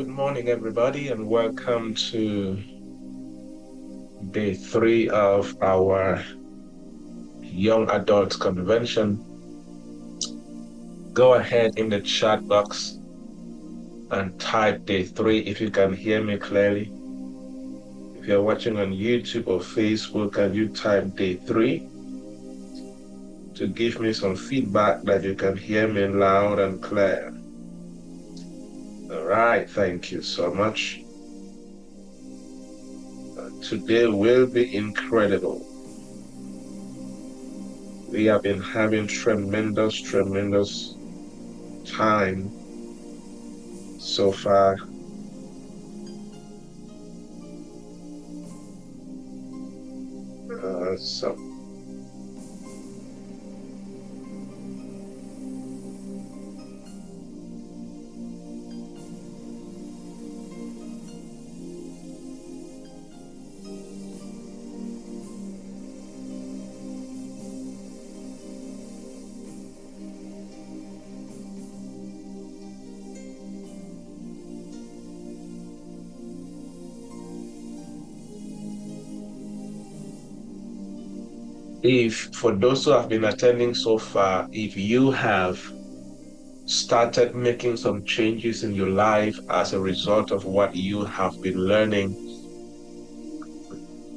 Good morning, everybody, and welcome to day 3 of our Young Adults Convention. Go ahead in the chat box and type day 3 if you can hear me clearly. If you're watching on YouTube or Facebook, can you type day 3 to give me some feedback that you can hear me loud and clear? All right, thank you so much. Today will be incredible. We have been having tremendous time so far. So for those who have been attending so far, if you have started making some changes in your life as a result of what you have been learning,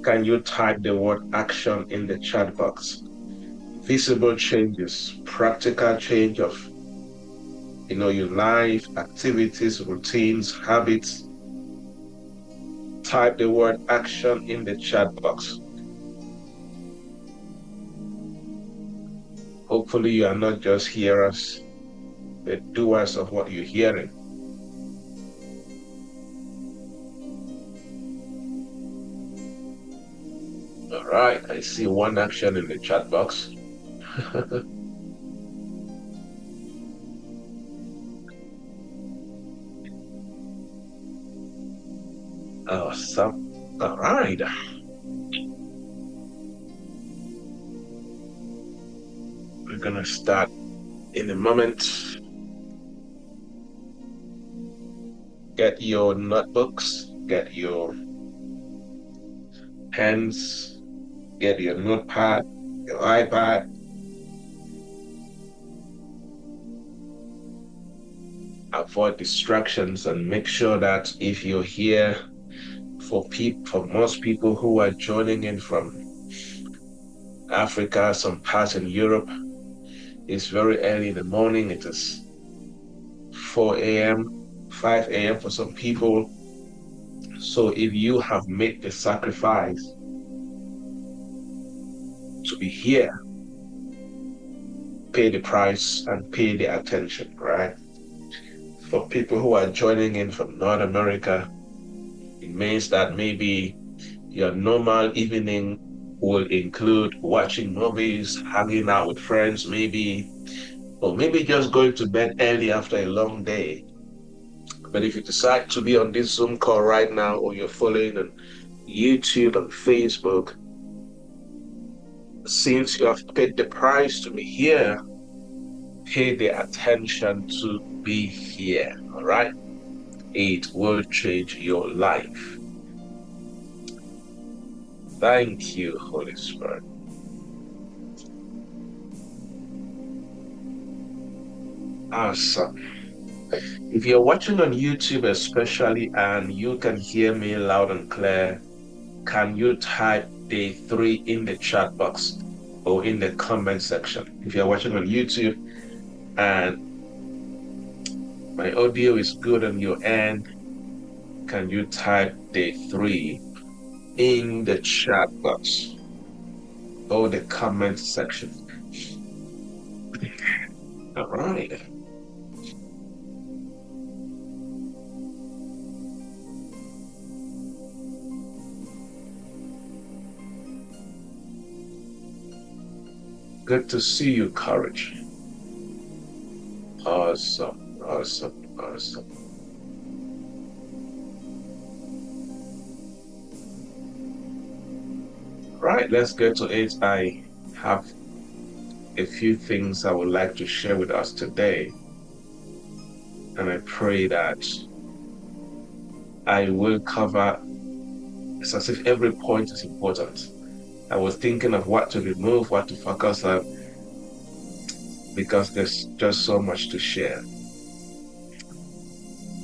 can you type the word action in the chat box? Visible changes, practical change of your life, activities, routines, habits. Type the word action in the chat box. Hopefully you are not just hearers, but doers of what you're hearing. All right, I see one action in the chat box. Awesome. All right. We're going to start in a moment. Get your notebooks, get your pens, get your notepad, your iPad. Avoid distractions and make sure that if you're here, for most people who are joining in from Africa, some parts in Europe, it's very early in the morning. It is 4 a.m., 5 a.m. for some people. So if you have made the sacrifice to be here, pay the price and pay the attention, right? For people who are joining in from North America, it means that maybe your normal evening will include watching movies, hanging out with friends, or maybe just going to bed early after a long day. But if you decide to be on this Zoom call right now, or you're following on YouTube and Facebook, since you have paid the price to be here, pay the attention to be here, all right? It will change your life. Thank you, Holy Spirit. Awesome. If you're watching on YouTube especially and you can hear me loud and clear, can you type day 3 in the chat box or in the comment section? If you're watching on YouTube and my audio is good on your end, can you type day 3 in the chat box or the comment section? All right. Good to see you, Courage. Awesome. Right, let's get to it. I have a few things I would like to share with us today. And I pray that I will cover, it's as if every point is important. I was thinking of what to remove, what to focus on, because there's just so much to share.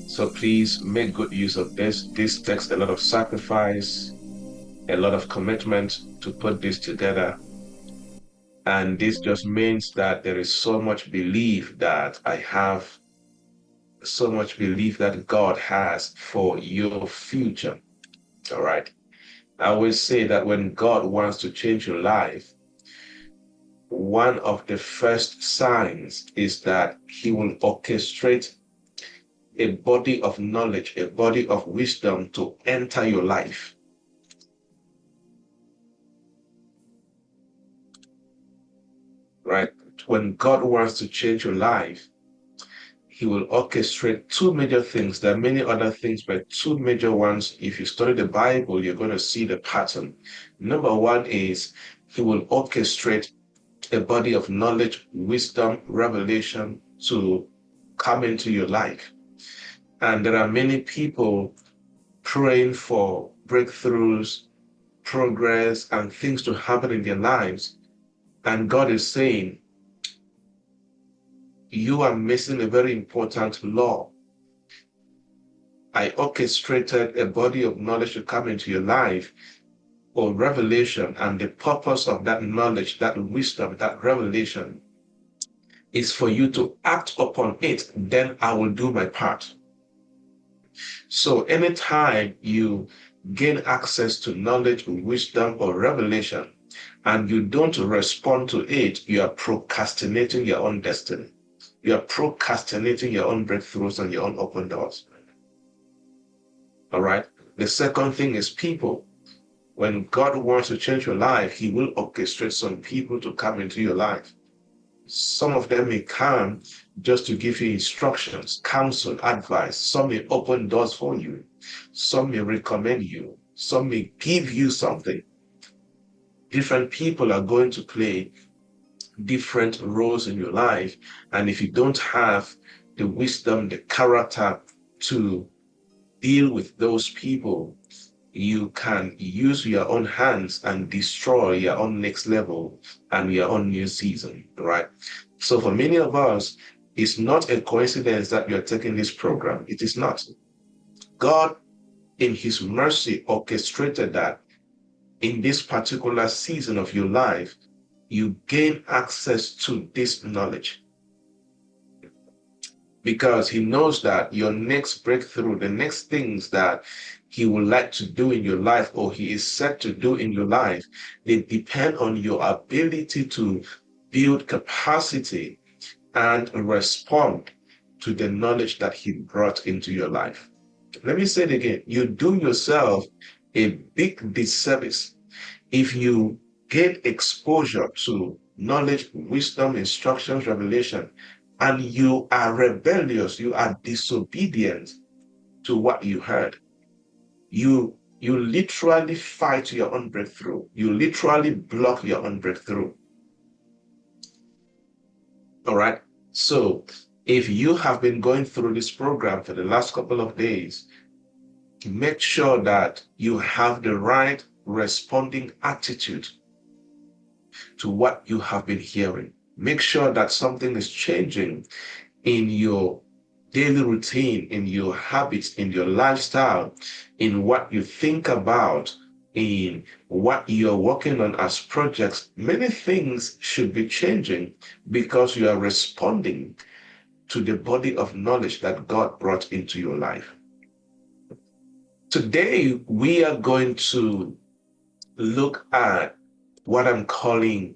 So please make good use of this. This takes a lot of sacrifice, a lot of commitment to put this together. And this just means that there is so much belief that I have, so much belief that God has for your future. All right. I always say that when God wants to change your life, one of the first signs is that he will orchestrate a body of knowledge, a body of wisdom to enter your life. Right? When God wants to change your life, he will orchestrate two major things. There are many other things, but two major ones. If you study the Bible, you're going to see the pattern. Number one is he will orchestrate a body of knowledge, wisdom, revelation to come into your life. And there are many people praying for breakthroughs, progress, and things to happen in their lives. And God is saying, you are missing a very important law. I orchestrated a body of knowledge to come into your life or revelation, and the purpose of that knowledge, that wisdom, that revelation is for you to act upon it. Then I will do my part. So anytime you gain access to knowledge, wisdom, or revelation, and you don't respond to it, you are procrastinating your own destiny. You are procrastinating your own breakthroughs and your own open doors. All right. The second thing is people. When God wants to change your life, he will orchestrate some people to come into your life. Some of them may come just to give you instructions, counsel, advice. Some may open doors for you. Some may recommend you. Some may give you something. Different people are going to play different roles in your life. And if you don't have the wisdom, the character to deal with those people, you can use your own hands and destroy your own next level and your own new season, right? So for many of us, it's not a coincidence that you're taking this program. It is not. God, in his mercy, orchestrated that in this particular season of your life, you gain access to this knowledge. Because he knows that your next breakthrough, the next things that he would like to do in your life or he is set to do in your life, they depend on your ability to build capacity and respond to the knowledge that he brought into your life. Let me say it again. You do yourself a big disservice if you get exposure to knowledge, wisdom, instructions, revelation, and you are rebellious, you are disobedient to what you heard. You literally fight your own breakthrough. You literally block your own breakthrough. All right. So if you have been going through this program for the last couple of days, make sure that you have the right responding attitude to what you have been hearing. Make sure that something is changing in your daily routine, in your habits, in your lifestyle, in what you think about, in what you're working on as projects. Many things should be changing because you are responding to the body of knowledge that God brought into your life. Today, we are going to look at what I'm calling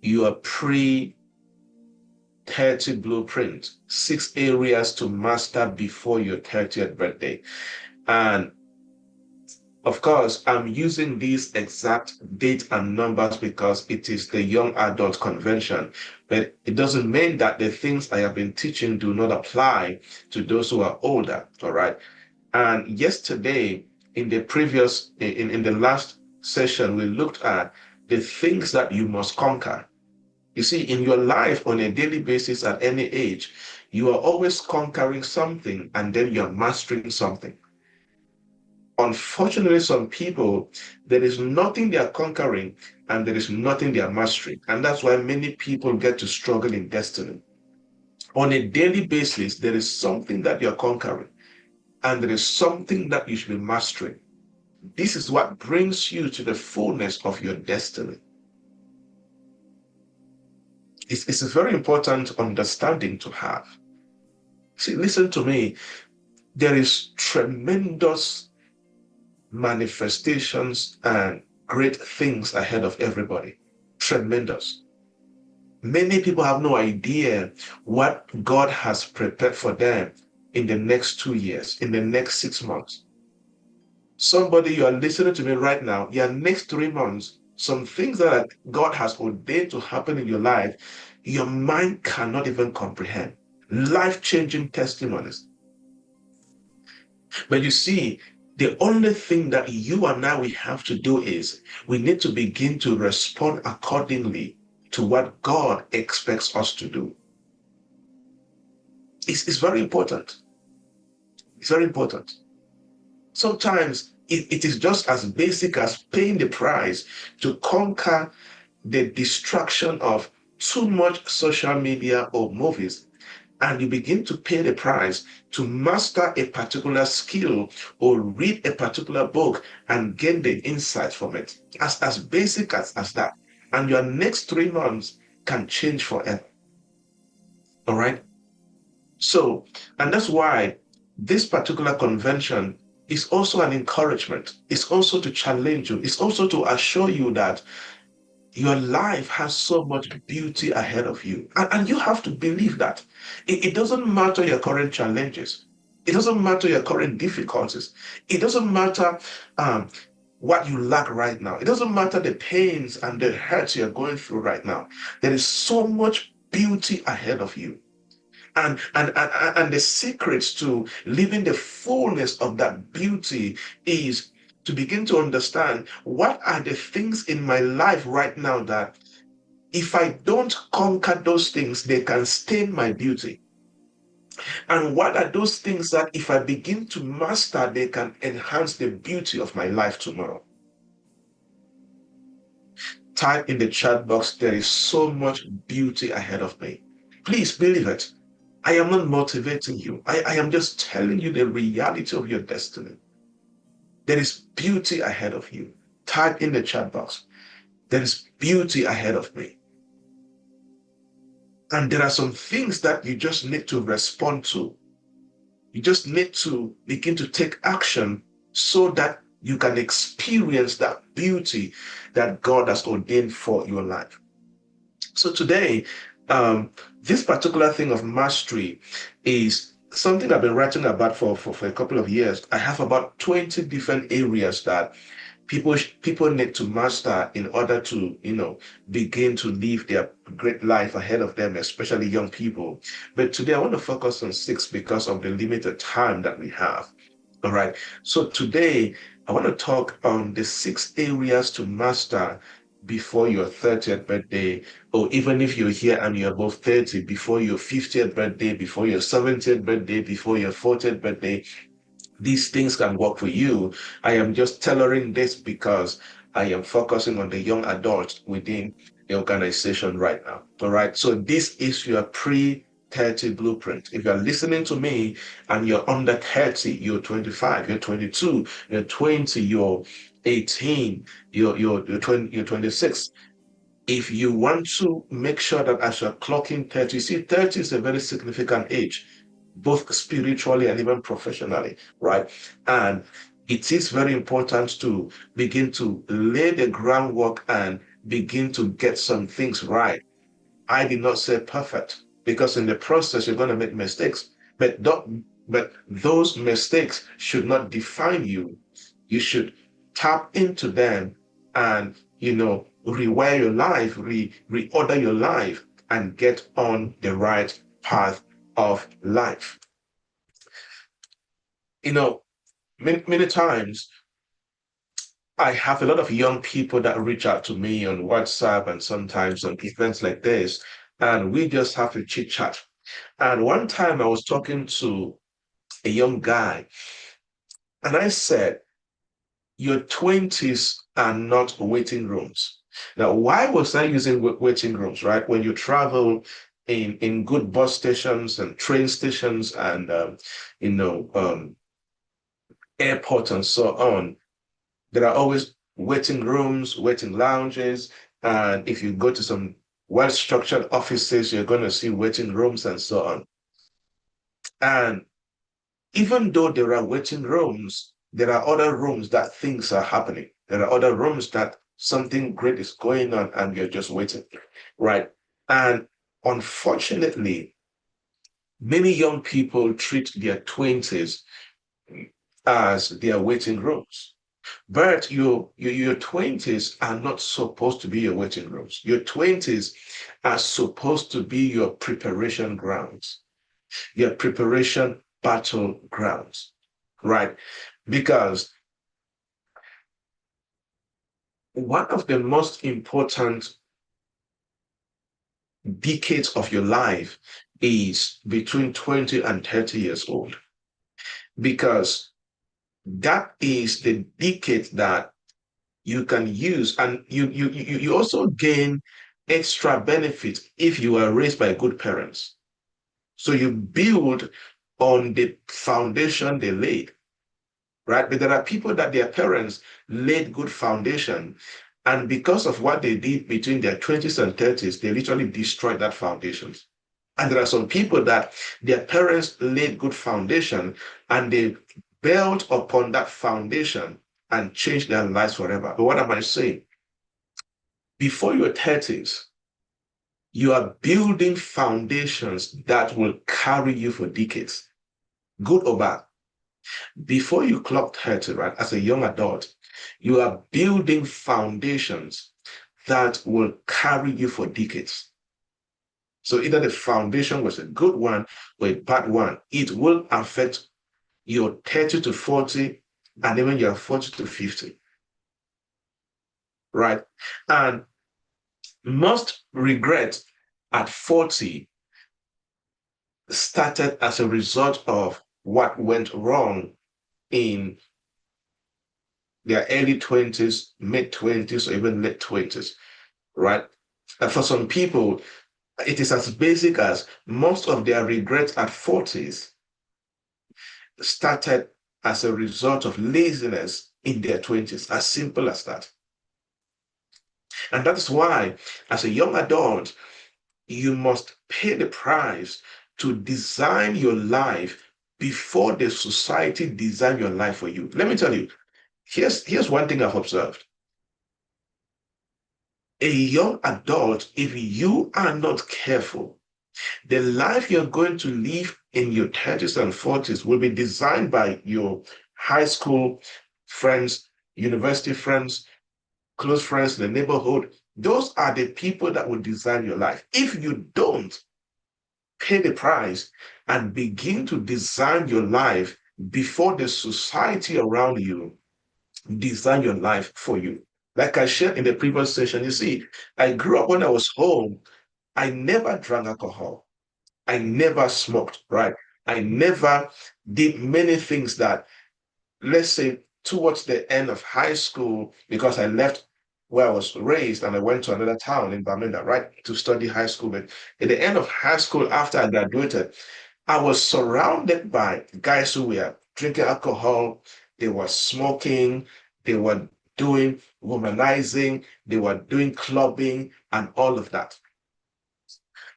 your pre-30 blueprint, 6 areas to master before your 30th birthday. And of course, I'm using these exact dates and numbers because it is the young adult convention, but it doesn't mean that the things I have been teaching do not apply to those who are older, all right? And yesterday, in the last session, we looked at the things that you must conquer. You see, in your life on a daily basis at any age, you are always conquering something and then you're mastering something. Unfortunately, some people, there is nothing they are conquering and there is nothing they are mastering. And that's why many people get to struggle in destiny. On a daily basis, there is something that you're conquering and there is something that you should be mastering. This is what brings you to the fullness of your destiny. It's a very important understanding to have. See, listen to me. There is tremendous manifestations and great things ahead of everybody. Tremendous. Many people have no idea what God has prepared for them in the next 2 years, in the next 6 months. Somebody, you are listening to me right now, your next 3 months, some things that God has ordained to happen in your life, your mind cannot even comprehend. Life-changing testimonies. But you see, the only thing that you and I we have to do is we need to begin to respond accordingly to what God expects us to do. It's very important. It's very important. Sometimes it is just as basic as paying the price to conquer the distraction of too much social media or movies, and you begin to pay the price to master a particular skill or read a particular book and gain the insight from it. As basic as that. And your next 3 months can change forever. All right. So, and that's why this particular convention is also an encouragement. It's also to challenge you. It's also to assure you that your life has so much beauty ahead of you. And you have to believe that. It doesn't matter your current challenges. It doesn't matter your current difficulties. It doesn't matter what you lack right now. It doesn't matter the pains and the hurts you're going through right now. There is so much beauty ahead of you. And the secrets to living the fullness of that beauty is to begin to understand what are the things in my life right now that if I don't conquer those things, they can stain my beauty. And what are those things that if I begin to master, they can enhance the beauty of my life tomorrow? Type in the chat box, there is so much beauty ahead of me. Please believe it. I am not motivating you. I am just telling you the reality of your destiny. There is beauty ahead of you. Type in the chat box. There is beauty ahead of me. And there are some things that you just need to respond to. You just need to begin to take action so that you can experience that beauty that God has ordained for your life. So today, this particular thing of mastery is something I've been writing about for a couple of years. I have about 20 different areas that people need to master in order to, begin to live their great life ahead of them, especially young people. But today I want to focus on 6 because of the limited time that we have. All right. So today I want to talk on the 6 areas to master before your 30th birthday, or even if you're here and you're above 30, before your 50th birthday, before your 70th birthday, before your 40th birthday. These things can work for you. I am just tailoring this because I am focusing on the young adults within the organization right now. All right. So this is your pre-30 blueprint. If you're listening to me and you're under 30, you're 25, you're 22, you're 20, you're 18, you're 20, you're 26. If you want to make sure that as you're clocking 30, see, 30 is a very significant age, both spiritually and even professionally, right? And it is very important to begin to lay the groundwork and begin to get some things right. I did not say perfect because in the process you're going to make mistakes, but those mistakes should not define you. You should tap into them and rewire your life, reorder your life, and get on the right path of life. Many times I have a lot of young people that reach out to me on WhatsApp and sometimes on events like this, and we just have to chit chat. And one time I was talking to a young guy, and I said, your 20s are not waiting rooms. Now, why was I using waiting rooms, right? When you travel in good bus stations and train stations and, you know, airports and so on, there are always waiting rooms, waiting lounges. And if you go to some well-structured offices, you're going to see waiting rooms and so on. And even though there are waiting rooms, there are other rooms that things are happening. There are other rooms that something great is going on and you're just waiting, right? And unfortunately, many young people treat their 20s as their waiting rooms. But your 20s are not supposed to be your waiting rooms. Your 20s are supposed to be your preparation grounds, your preparation battlegrounds, right? Because one of the most important decades of your life is between 20 and 30 years old, because that is the decade that you can use, and you also gain extra benefit if you are raised by good parents. So you build on the foundation they laid, right? But there are people that their parents laid good foundation, and because of what they did between their 20s and 30s, they literally destroyed that foundation. And there are some people that their parents laid good foundation and they built upon that foundation and changed their lives forever. But what am I saying? Before your 30s, you are building foundations that will carry you for decades, good or bad. Before you clock 30, right, as a young adult, you are building foundations that will carry you for decades. So either the foundation was a good one or a bad one, it will affect your 30 to 40 and even your 40 to 50, right? And most regret at 40 started as a result of what went wrong in their early 20s, mid 20s, or even late 20s, right? And for some people, it is as basic as most of their regrets at 40s started as a result of laziness in their 20s, as simple as that. And that's why, as a young adult, you must pay the price to design your life before the society design your life for you. Let me tell you, here's one thing I've observed. A young adult, if you are not careful, the life you're going to live in your 30s and 40s will be designed by your high school friends, university friends, close friends in the neighborhood. Those are the people that will design your life. If you don't pay the price and begin to design your life before the society around you design your life for you. Like I shared in the previous session, you see, I grew up when I was home. I never drank alcohol. I never smoked, right? I never did many things that, let's say, towards the end of high school, because I left where I was raised and I went to another town in Bamenda, right, to study high school. But at the end of high school, after I graduated, I was surrounded by guys who were drinking alcohol, they were smoking, they were doing womanizing, they were doing clubbing and all of that.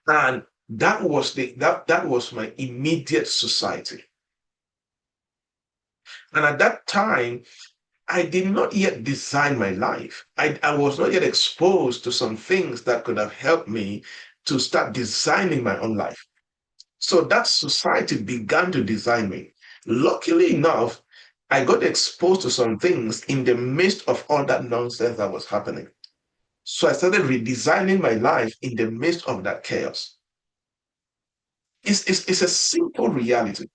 And that was my immediate society. And at that time, I did not yet design my life. I was not yet exposed to some things that could have helped me to start designing my own life. So that society began to design me. Luckily enough, I got exposed to some things in the midst of all that nonsense that was happening. So I started redesigning my life in the midst of that chaos. It's a simple reality.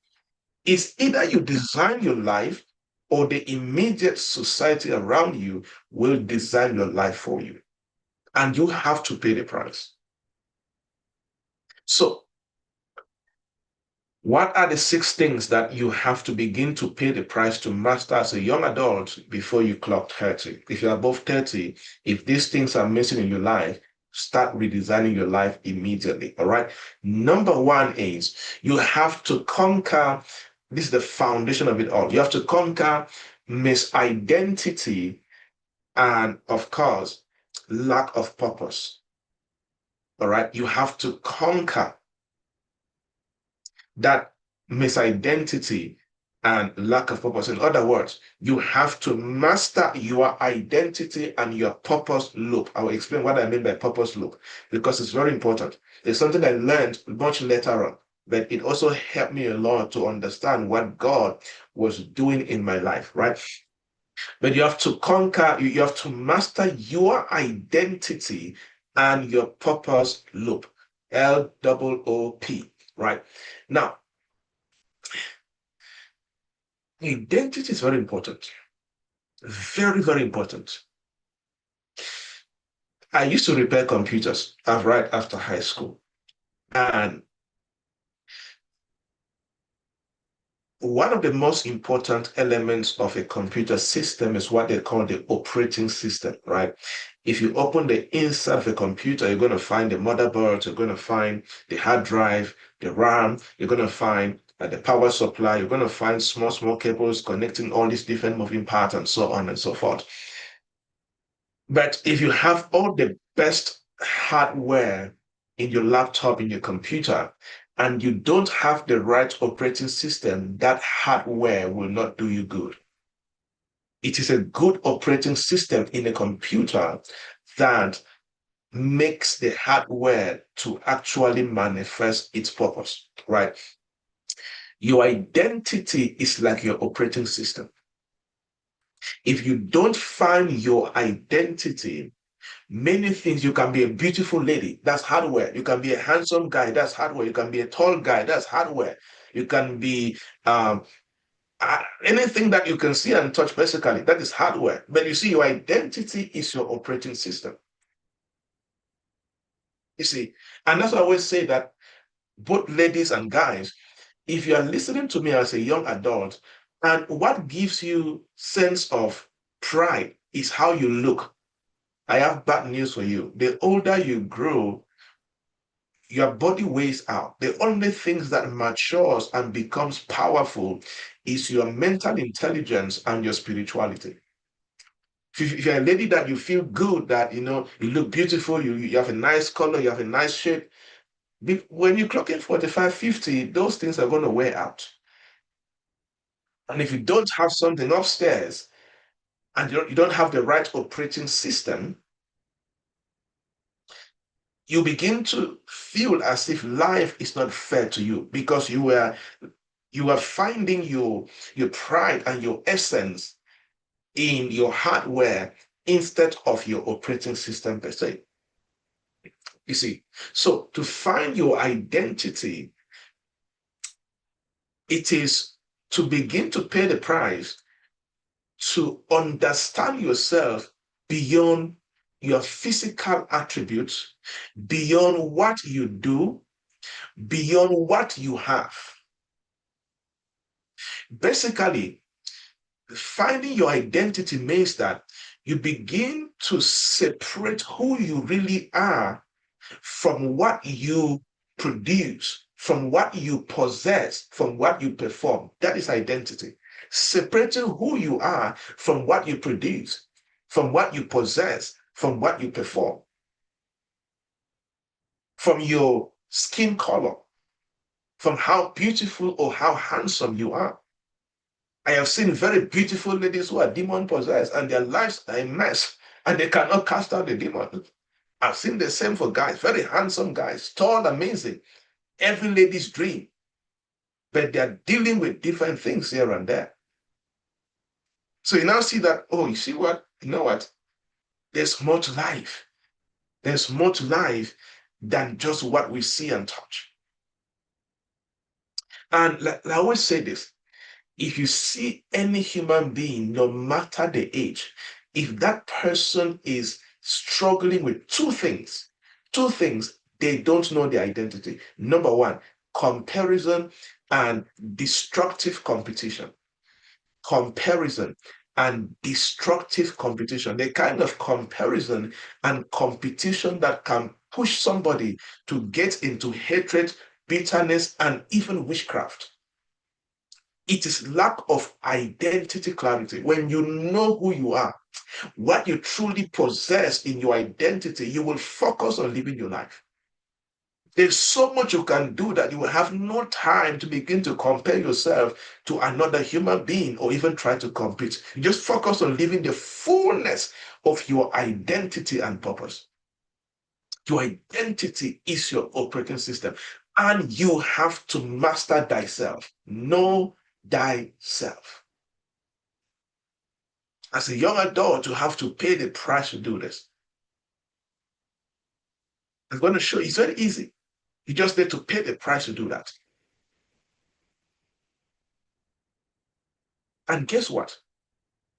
It's either you design your life or the immediate society around you will design your life for you. And you have to pay the price. So What are the 6 things that you have to begin to pay the price to master as a young adult before you clock 30? If you're above 30, if these things are missing in your life, start redesigning your life immediately. All right. Number one is you have to conquer, this is the foundation of it all. You have to conquer misidentity and, of course, lack of purpose. All right. You have to conquer that misidentity and lack of purpose. In other words, you have to master your identity and your purpose loop. I will explain what I mean by purpose loop because it's very important. It's something I learned much later on, but it also helped me a lot to understand what God was doing in my life, right? But you have to conquer, you have to master your identity and your purpose loop. LOOP, right? Now, identity is very important. Very, very important. I used to repair computers right after high school. And one of the most important elements of a computer system is what they call the operating system, right? If you open the inside of a computer, you're going to find the motherboard, you're going to find the hard drive, the RAM, you're going to find the power supply, you're going to find small, small cables connecting all these different moving parts and so on and so forth. But if you have all the best hardware in your laptop, in your computer, and you don't have the right operating system, that hardware will not do you good. It is a good operating system in a computer that makes the hardware to actually manifest its purpose, right? Your identity is like your operating system. If you don't find your identity, many things, you can be a beautiful lady, that's hardware. You can be a handsome guy, that's hardware. You can be a tall guy, that's hardware. You can be anything that you can see and touch, basically, that is hardware. But you see, your identity is your operating system. You see, and that's why I always say that both ladies and guys, if you are listening to me as a young adult, and what gives you sense of pride is how you look, I have bad news for you. The older you grow, your body weighs out. The only things that matures and becomes powerful is your mental intelligence and your spirituality. If you're a lady that you feel good, that you look beautiful, you have a nice color, you have a nice shape, when you clock in 45, 50, those things are going to wear out. And if you don't have something upstairs and you don't have the right operating system, you begin to feel as if life is not fair to you because you are finding your pride and your essence in your hardware instead of your operating system per se. You see, so to find your identity, it is to begin to pay the price to understand yourself beyond your physical attributes, beyond what you do, beyond what you have. Basically, finding your identity means that you begin to separate who you really are from what you produce, from what you possess, from what you perform. That is identity. Separating who you are from what you produce, from what you possess, from what you perform, from your skin color, from how beautiful or how handsome you are. I have seen very beautiful ladies who are demon possessed and their lives are a mess and they cannot cast out the demon. I've seen the same for guys, very handsome guys, tall, amazing, every lady's dream, but they're dealing with different things here and there. So you now see that, oh, you see what? You know what? There's more to life. There's more to life than just what we see and touch. And like I always say this, if you see any human being, no matter the age, if that person is struggling with two things, they don't know their identity. Number one, comparison and destructive competition. Comparison and destructive competition, the kind of comparison and competition that can push somebody to get into hatred, bitterness, and even witchcraft. It is lack of identity clarity. When you know who you are, what you truly possess in your identity, you will focus on living your life. There's so much you can do that you will have no time to begin to compare yourself to another human being or even try to compete. You just focus on living the fullness of your identity and purpose. Your identity is your operating system, and you have to master thyself. Know thyself. As a young adult, you have to pay the price to do this. I'm going to show you. It's very easy. You just need to pay the price to do that. And guess what?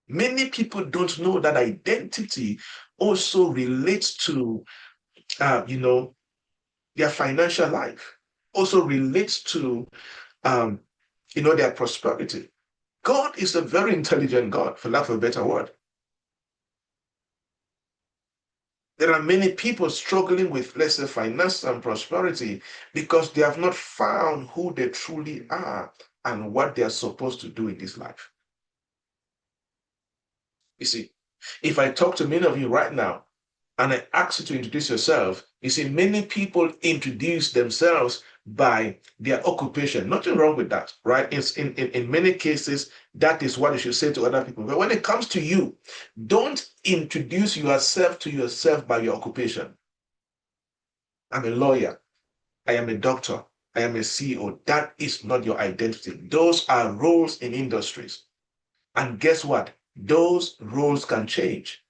Many people don't know that identity also relates to, their financial life, also relates to, their prosperity. God is a very intelligent God, for lack of a better word. There are many people struggling with, let's say, finance and prosperity because they have not found who they truly are and what they are supposed to do in this life. You see, if I talk to many of you right now and I ask you to introduce yourself, you see, many people introduce themselves by their occupation. Nothing wrong with that, right? It's in many cases, that is what you should say to other people. But when it comes to you, don't introduce yourself to yourself by your occupation. I'm a lawyer. I am a doctor. I am a CEO. That is not your identity. Those are roles in industries. And guess what? Those roles can change.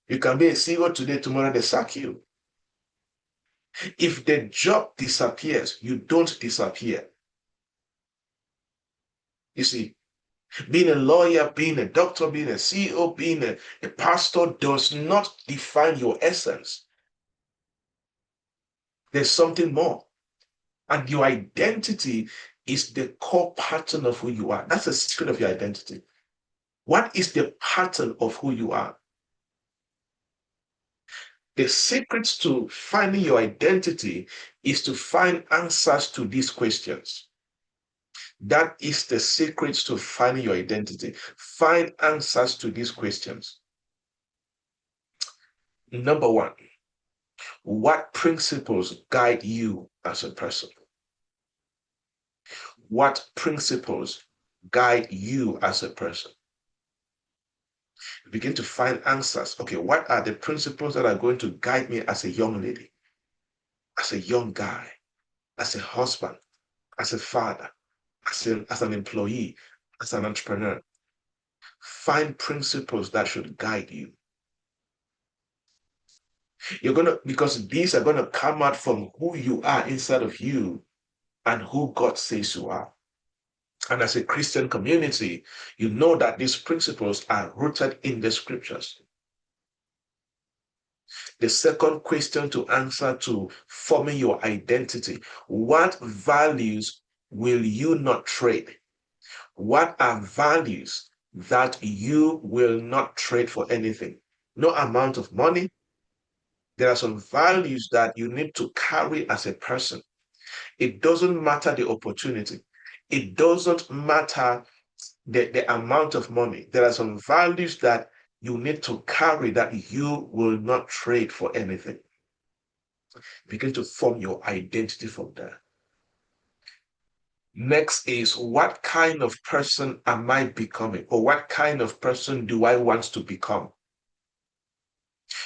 You can be a CEO today, tomorrow they sack you. If the job disappears, you don't disappear. You see, being a lawyer, being a doctor, being a CEO, being a pastor does not define your essence. There's something more. And your identity is the core pattern of who you are. That's the secret of your identity. What is the pattern of who you are? The secrets to finding your identity is to find answers to these questions. That is the secret to finding your identity. Find answers to these questions. Number one, what principles guide you as a person? What principles guide you as a person? Begin to find answers. Okay, what are the principles that are going to guide me as a young lady, as a young guy, as a husband, as a father, as an employee, as an entrepreneur? Find principles that should guide you. Because these are gonna come out from who you are inside of you and who God says you are. And as a Christian community, you know that these principles are rooted in the scriptures. The second question to answer to forming your identity: what values will you not trade? What are values that you will not trade for anything? No amount of money. There are some values that you need to carry as a person. It doesn't matter the opportunity. It doesn't matter the amount of money. There are some values that you need to carry that you will not trade for anything. Begin to form your identity from there. Next is, what kind of person am I becoming? Or what kind of person do I want to become?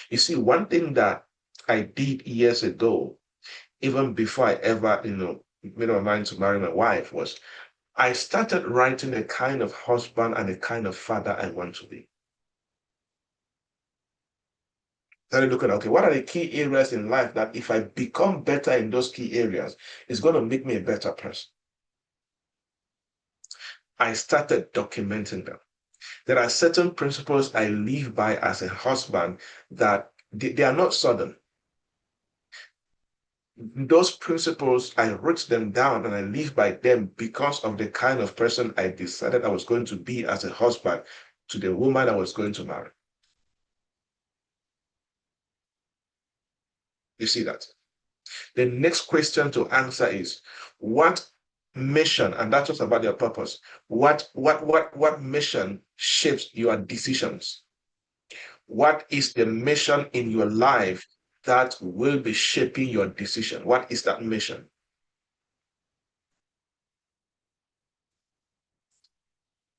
You see, one thing that I did years ago, even before I ever, made my mind to marry my wife, was I started writing a kind of husband and a kind of father I want to be. Started looking at, okay, what are the key areas in life that if I become better in those key areas, it's going to make me a better person? I started documenting them. There are certain principles I live by as a husband that they are not sudden. Those principles, I wrote them down and I live by them because of the kind of person I decided I was going to be as a husband to the woman I was going to marry. You see that? The next question to answer is what mission, and that's just about your purpose. What mission shapes your decisions? What is the mission in your life that will be shaping your decision? What is that mission?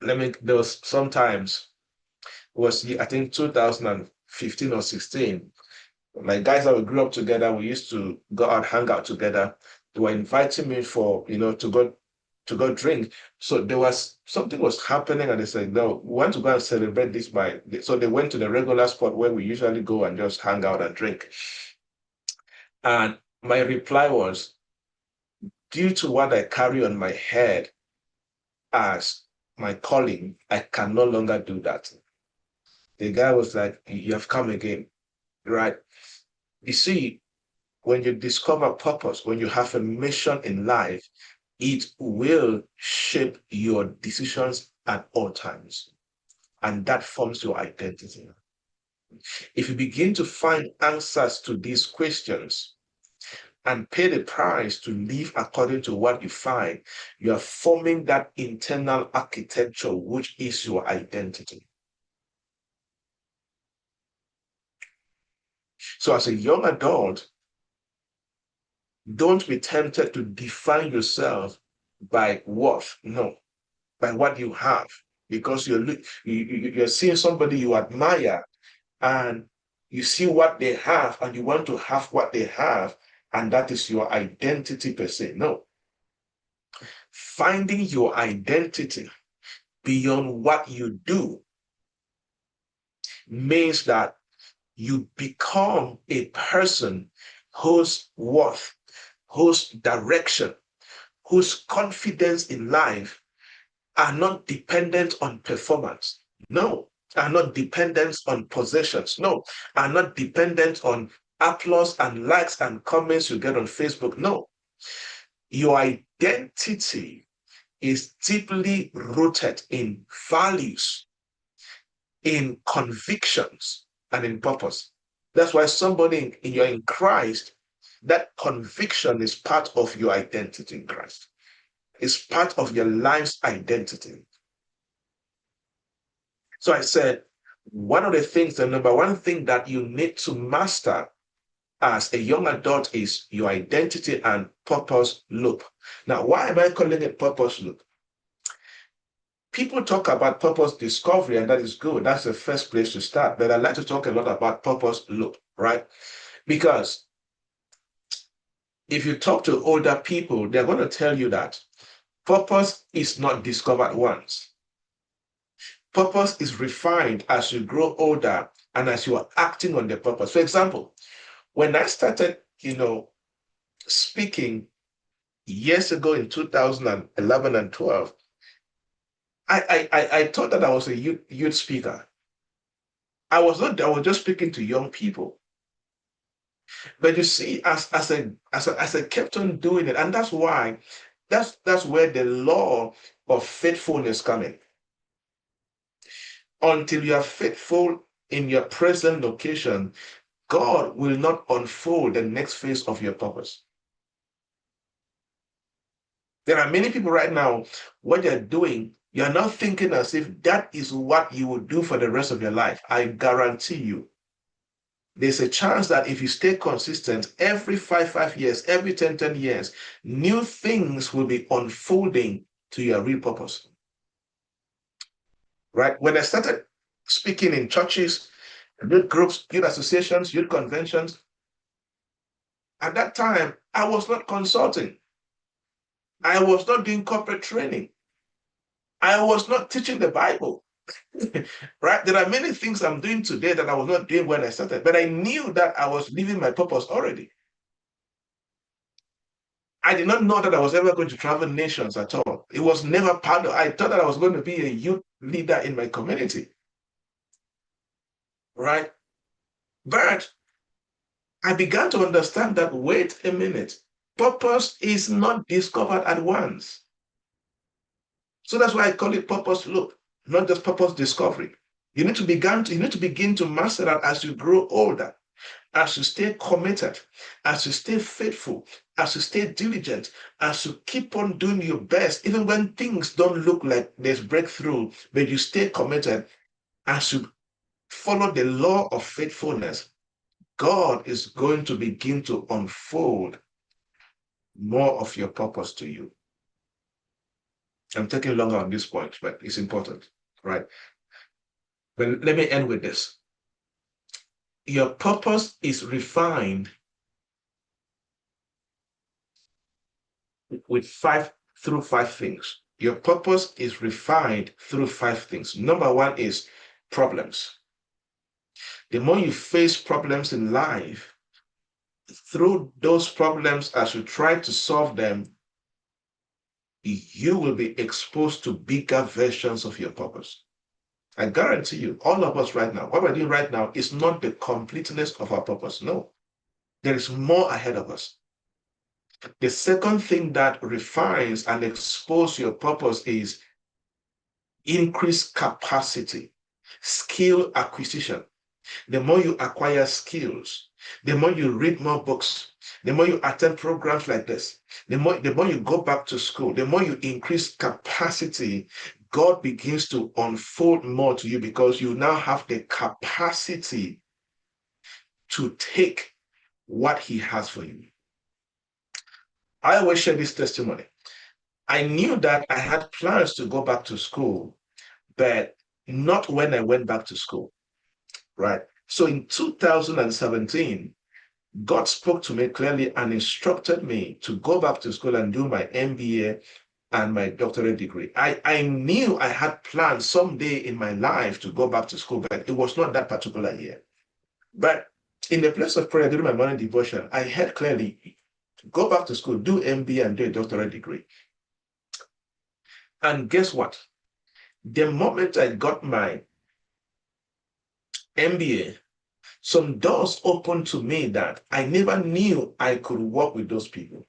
There was sometimes, was I think 2015 or 16, like guys that we grew up together, we used to go out, hang out together. They were inviting me for, to go drink. So there was something was happening, and they said, no, we want to go and celebrate this by. So they went to the regular spot where we usually go and just hang out and drink. And my reply was, due to what I carry on my head as my calling, I can no longer do that. The guy was like, you have come again, right? You see, when you discover purpose, when you have a mission in life, it will shape your decisions at all times. And that forms your identity. If you begin to find answers to these questions and pay the price to live according to what you find, you are forming that internal architecture, which is your identity. So as a young adult, don't be tempted to define yourself by worth. No, by what you have, because you're seeing somebody you admire and you see what they have and you want to have what they have, and that is your identity per se. No, finding your identity beyond what you do means that you become a person whose worth, whose direction, whose confidence in life are not dependent on performance. No, are not dependent on possessions. No, are not dependent on applause and likes and comments you get on Facebook. No, your identity is deeply rooted in values, in convictions, and in purpose. That's why somebody you're in Christ, that conviction is part of your identity in Christ. It's part of your life's identity. So I said, one of the things, the number one thing that you need to master as a young adult is your identity and purpose loop. Now, why am I calling it purpose loop? People talk about purpose discovery, and that is good. That's the first place to start. But I'd like to talk a lot about purpose loop, right? Because if you talk to older people, they're going to tell you that purpose is not discovered once. Purpose is refined as you grow older and as you are acting on the purpose. For example, when I started, speaking years ago in 2011 and 12, I thought that I was a youth speaker. I was not. I was just speaking to young people. But you see, as I kept on doing it, and that's why that's where the law of faithfulness comes in. Until you are faithful in your present location, God will not unfold the next phase of your purpose. There are many people right now, what they're doing, you're not thinking as if that is what you will do for the rest of your life. I guarantee you, there's a chance that if you stay consistent, every 5 years, every 10 years, new things will be unfolding to your real purpose. Right? When I started speaking in churches, youth groups, youth associations, youth conventions, at that time, I was not consulting. I was not doing corporate training. I was not teaching the Bible. Right? There are many things I'm doing today that I was not doing when I started, but I knew that I was living my purpose already. I did not know that I was ever going to travel nations at all. It was never part of, I thought that I was going to be a youth leader in my community. Right? But I began to understand that, wait a minute, purpose is not discovered at once. So that's why I call it purpose loop, not just purpose discovery. You need to begin to master that as you grow older, as you stay committed, as you stay faithful, as you stay diligent, as you keep on doing your best, even when things don't look like there's breakthrough, but you stay committed, as you follow the law of faithfulness, God is going to begin to unfold more of your purpose to you. I'm taking longer on this point, but it's important, right? But let me end with this. Your purpose is refined with five things. Your purpose is refined through five things. Number one is problems. The more you face problems in life, through those problems, as you try to solve them, you will be exposed to bigger versions of your purpose. I guarantee you, all of us right now, what we're doing right now is not the completeness of our purpose. No, there is more ahead of us. The second thing that refines and exposes your purpose is increased capacity, skill acquisition. The more you acquire skills, the more you read more books, the more you attend programs like this, the more you go back to school, the more you increase capacity, God begins to unfold more to you because you now have the capacity to take what he has for you. I always share this testimony. I knew that I had plans to go back to school, but not when I went back to school, right? So in 2017, God spoke to me clearly and instructed me to go back to school and do my MBA and my doctorate degree. I knew I had planned someday in my life to go back to school, but it was not that particular year. But in the place of prayer during my morning devotion, I heard clearly, go back to school, do MBA and do a doctorate degree. And guess what? The moment I got my MBA, some doors opened to me that I never knew I could work with those people.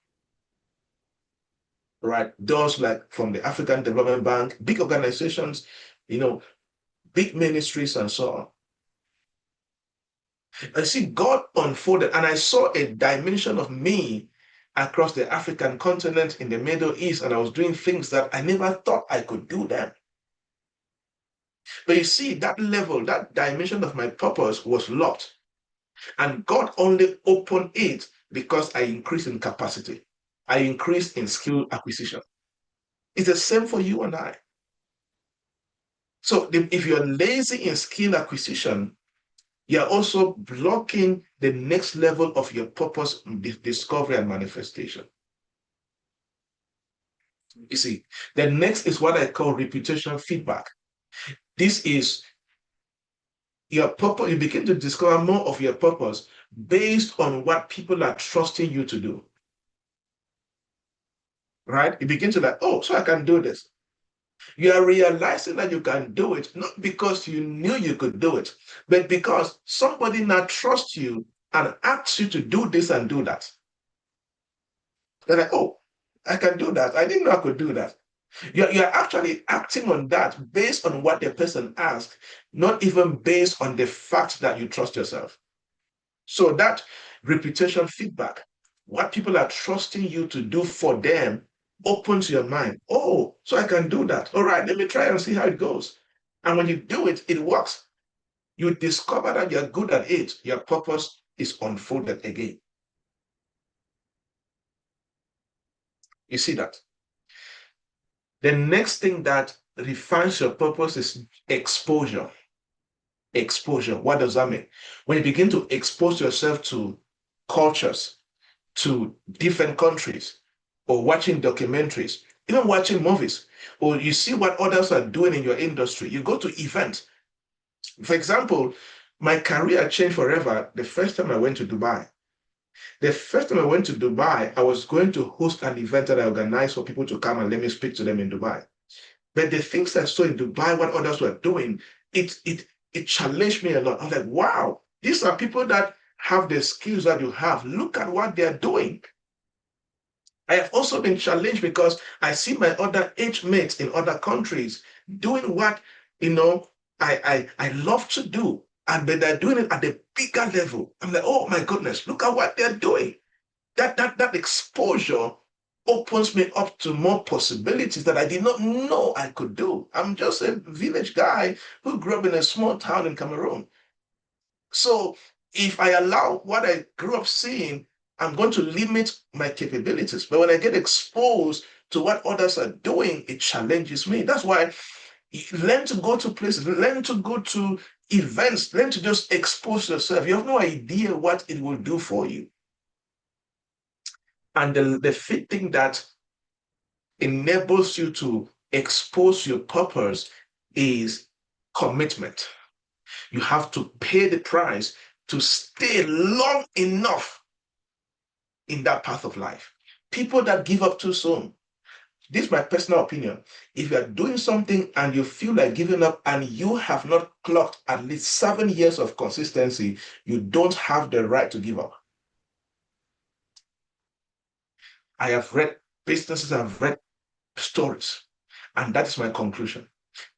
Right? Doors like from the African Development Bank, big organizations, big ministries and so on. I see God unfolded, and I saw a dimension of me across the African continent, in the Middle East, and I was doing things that I never thought I could do them. But you see, that level, that dimension of my purpose was locked. And God only opened it because I increased in capacity. I increased in skill acquisition. It's the same for you and I. So if you're lazy in skill acquisition, you're also blocking the next level of your purpose discovery and manifestation. You see, the next is what I call reputational feedback. This is your purpose. You begin to discover more of your purpose based on what people are trusting you to do. Right? You begin to oh, so I can do this. You are realizing that you can do it, not because you knew you could do it, but because somebody now trusts you and asks you to do this and do that. They're like, oh, I can do that. I didn't know I could do that. You're actually acting on that based on what the person asked, not even based on the fact that you trust yourself. So that reputation feedback, what people are trusting you to do for them, opens your mind. Oh, so I can do that. All right, let me try and see how it goes. And when you do it, it works. You discover that you're good at it. Your purpose is unfolded again. You see that? The next thing that refines your purpose is exposure. Exposure. What does that mean? When you begin to expose yourself to cultures, to different countries, or watching documentaries, even watching movies, or you see what others are doing in your industry, you go to events. For example, my career changed forever the first time I went to Dubai. The first time I went to Dubai, I was going to host an event that I organized for people to come and let me speak to them in Dubai. But the things I saw in Dubai, what others were doing, it challenged me a lot. I was like, wow, these are people that have the skills that you have, look at what they're doing. I have also been challenged because I see my other age mates in other countries doing what, you know, I love to do. And but they're doing it at a bigger level. I'm like, oh my goodness, look at what they're doing. That exposure opens me up to more possibilities that I did not know I could do. I'm just a village guy who grew up in a small town in Cameroon. So if I allow what I grew up seeing, I'm going to limit my capabilities. But when I get exposed to what others are doing, it challenges me. That's why learn to go to places, learn to go to events, learn to just expose yourself. You have no idea what it will do for you. And the fifth thing that enables you to expose your purpose is commitment. You have to pay the price to stay long enough in that path of life. People that give up too soon, this is my personal opinion. If you are doing something and you feel like giving up and you have not clocked at least 7 years of consistency, you don't have the right to give up. I have read businesses, I've read stories, and that is my conclusion.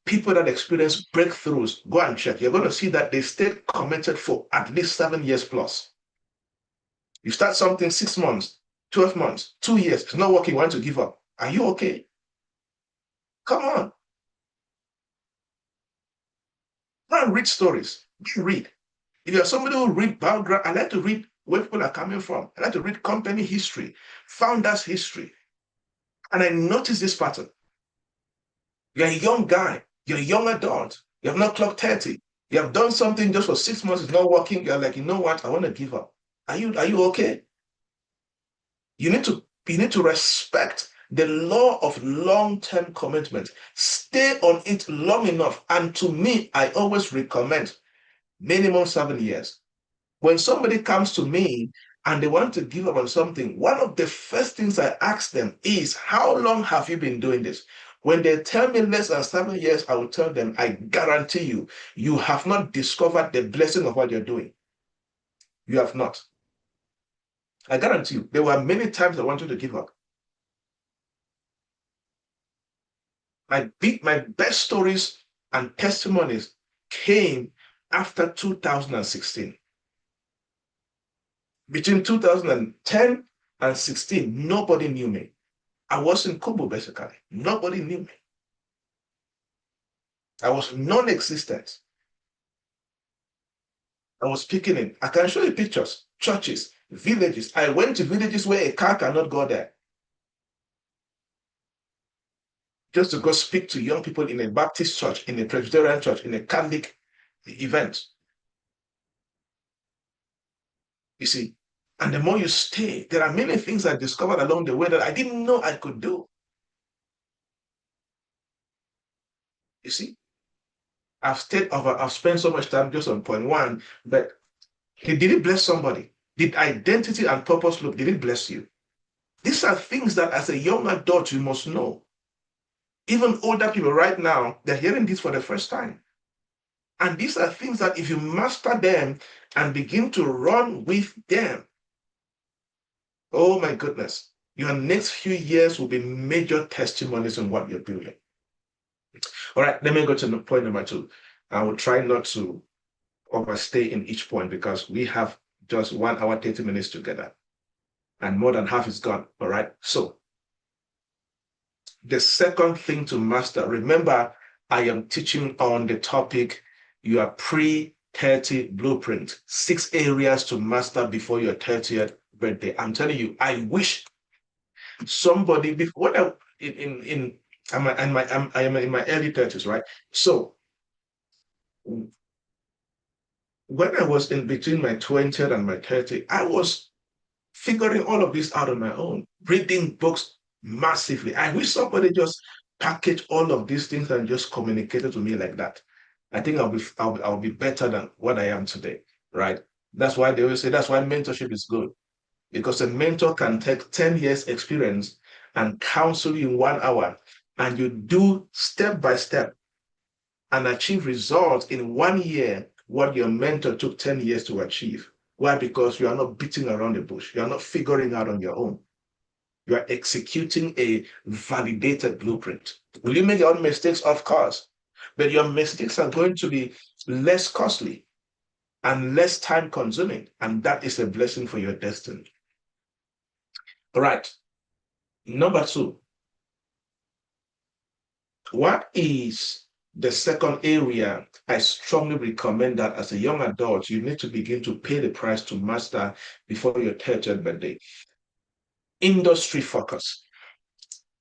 People that experience breakthroughs, go and check. You're going to see that they stayed committed for at least 7 years plus. You start something 6 months, 12 months, 2 years, it's not working, you want to give up. Are you okay? Come on. Go and read stories. Read. If you're somebody who read biography, I like to read where people are coming from. I like to read company history, founders' history. And I notice this pattern. You're a young guy, you're a young adult, you have not clocked 30. You have done something just for 6 months, it's not working. You're like, you know what? I want to give up. Are you okay? You need to respect the law of long-term commitment. Stay on it long enough. And to me, I always recommend minimum 7 years. When somebody comes to me and they want to give up on something, one of the first things I ask them is, how long have you been doing this? When they tell me less than 7 years, I will tell them, I guarantee you, you have not discovered the blessing of what you're doing. You have not. I guarantee you, there were many times I wanted to give up. My best stories and testimonies came after 2016. Between 2010 and 16, nobody knew me. I was in Kubu, basically. Nobody knew me. I was non-existent. I was speaking in, I can show you pictures, churches, villages. I went to villages where a car cannot go there. Just to go speak to young people in a Baptist church, in a Presbyterian church, in a Catholic event. You see, and the more you stay, there are many things I discovered along the way that I didn't know I could do. You see, I've spent so much time just on point one, but did it bless somebody? Did identity and purpose look, did it bless you? These are things that as a young adult, you must know. Even older people right now, they're hearing this for the first time. And these are things that if you master them and begin to run with them, oh my goodness, your next few years will be major testimonies on what you're building. All right, let me go to point number 2. I will try not to overstay in each point because we have just 1 hour, 30 minutes together. And more than half is gone. All right. So the second thing to master, remember, I am teaching on the topic, your pre-30 blueprint, 6 areas to master before your 30th birthday. I'm telling you, I wish somebody before I am in my early 30s, right? So when I was in between my 20th and my 30th, I was figuring all of this out on my own, reading books massively. I wish somebody just packaged all of these things and just communicated to me like that. I think I'll be better than what I am today, right? That's why they always say that's why mentorship is good, because a mentor can take 10 years experience and counsel you in 1 hour, and you do step by step and achieve results in 1 year what your mentor took 10 years to achieve Why? Because you are not beating around the bush. You are not figuring out on your own. You are executing a validated blueprint. Will you make your own mistakes? Of course. But your mistakes are going to be less costly and less time consuming. And that is a blessing for your destiny. All right. Number two, what is the second area? I strongly recommend that as a young adult, you need to begin to pay the price to master before your 30th birthday. Industry focus,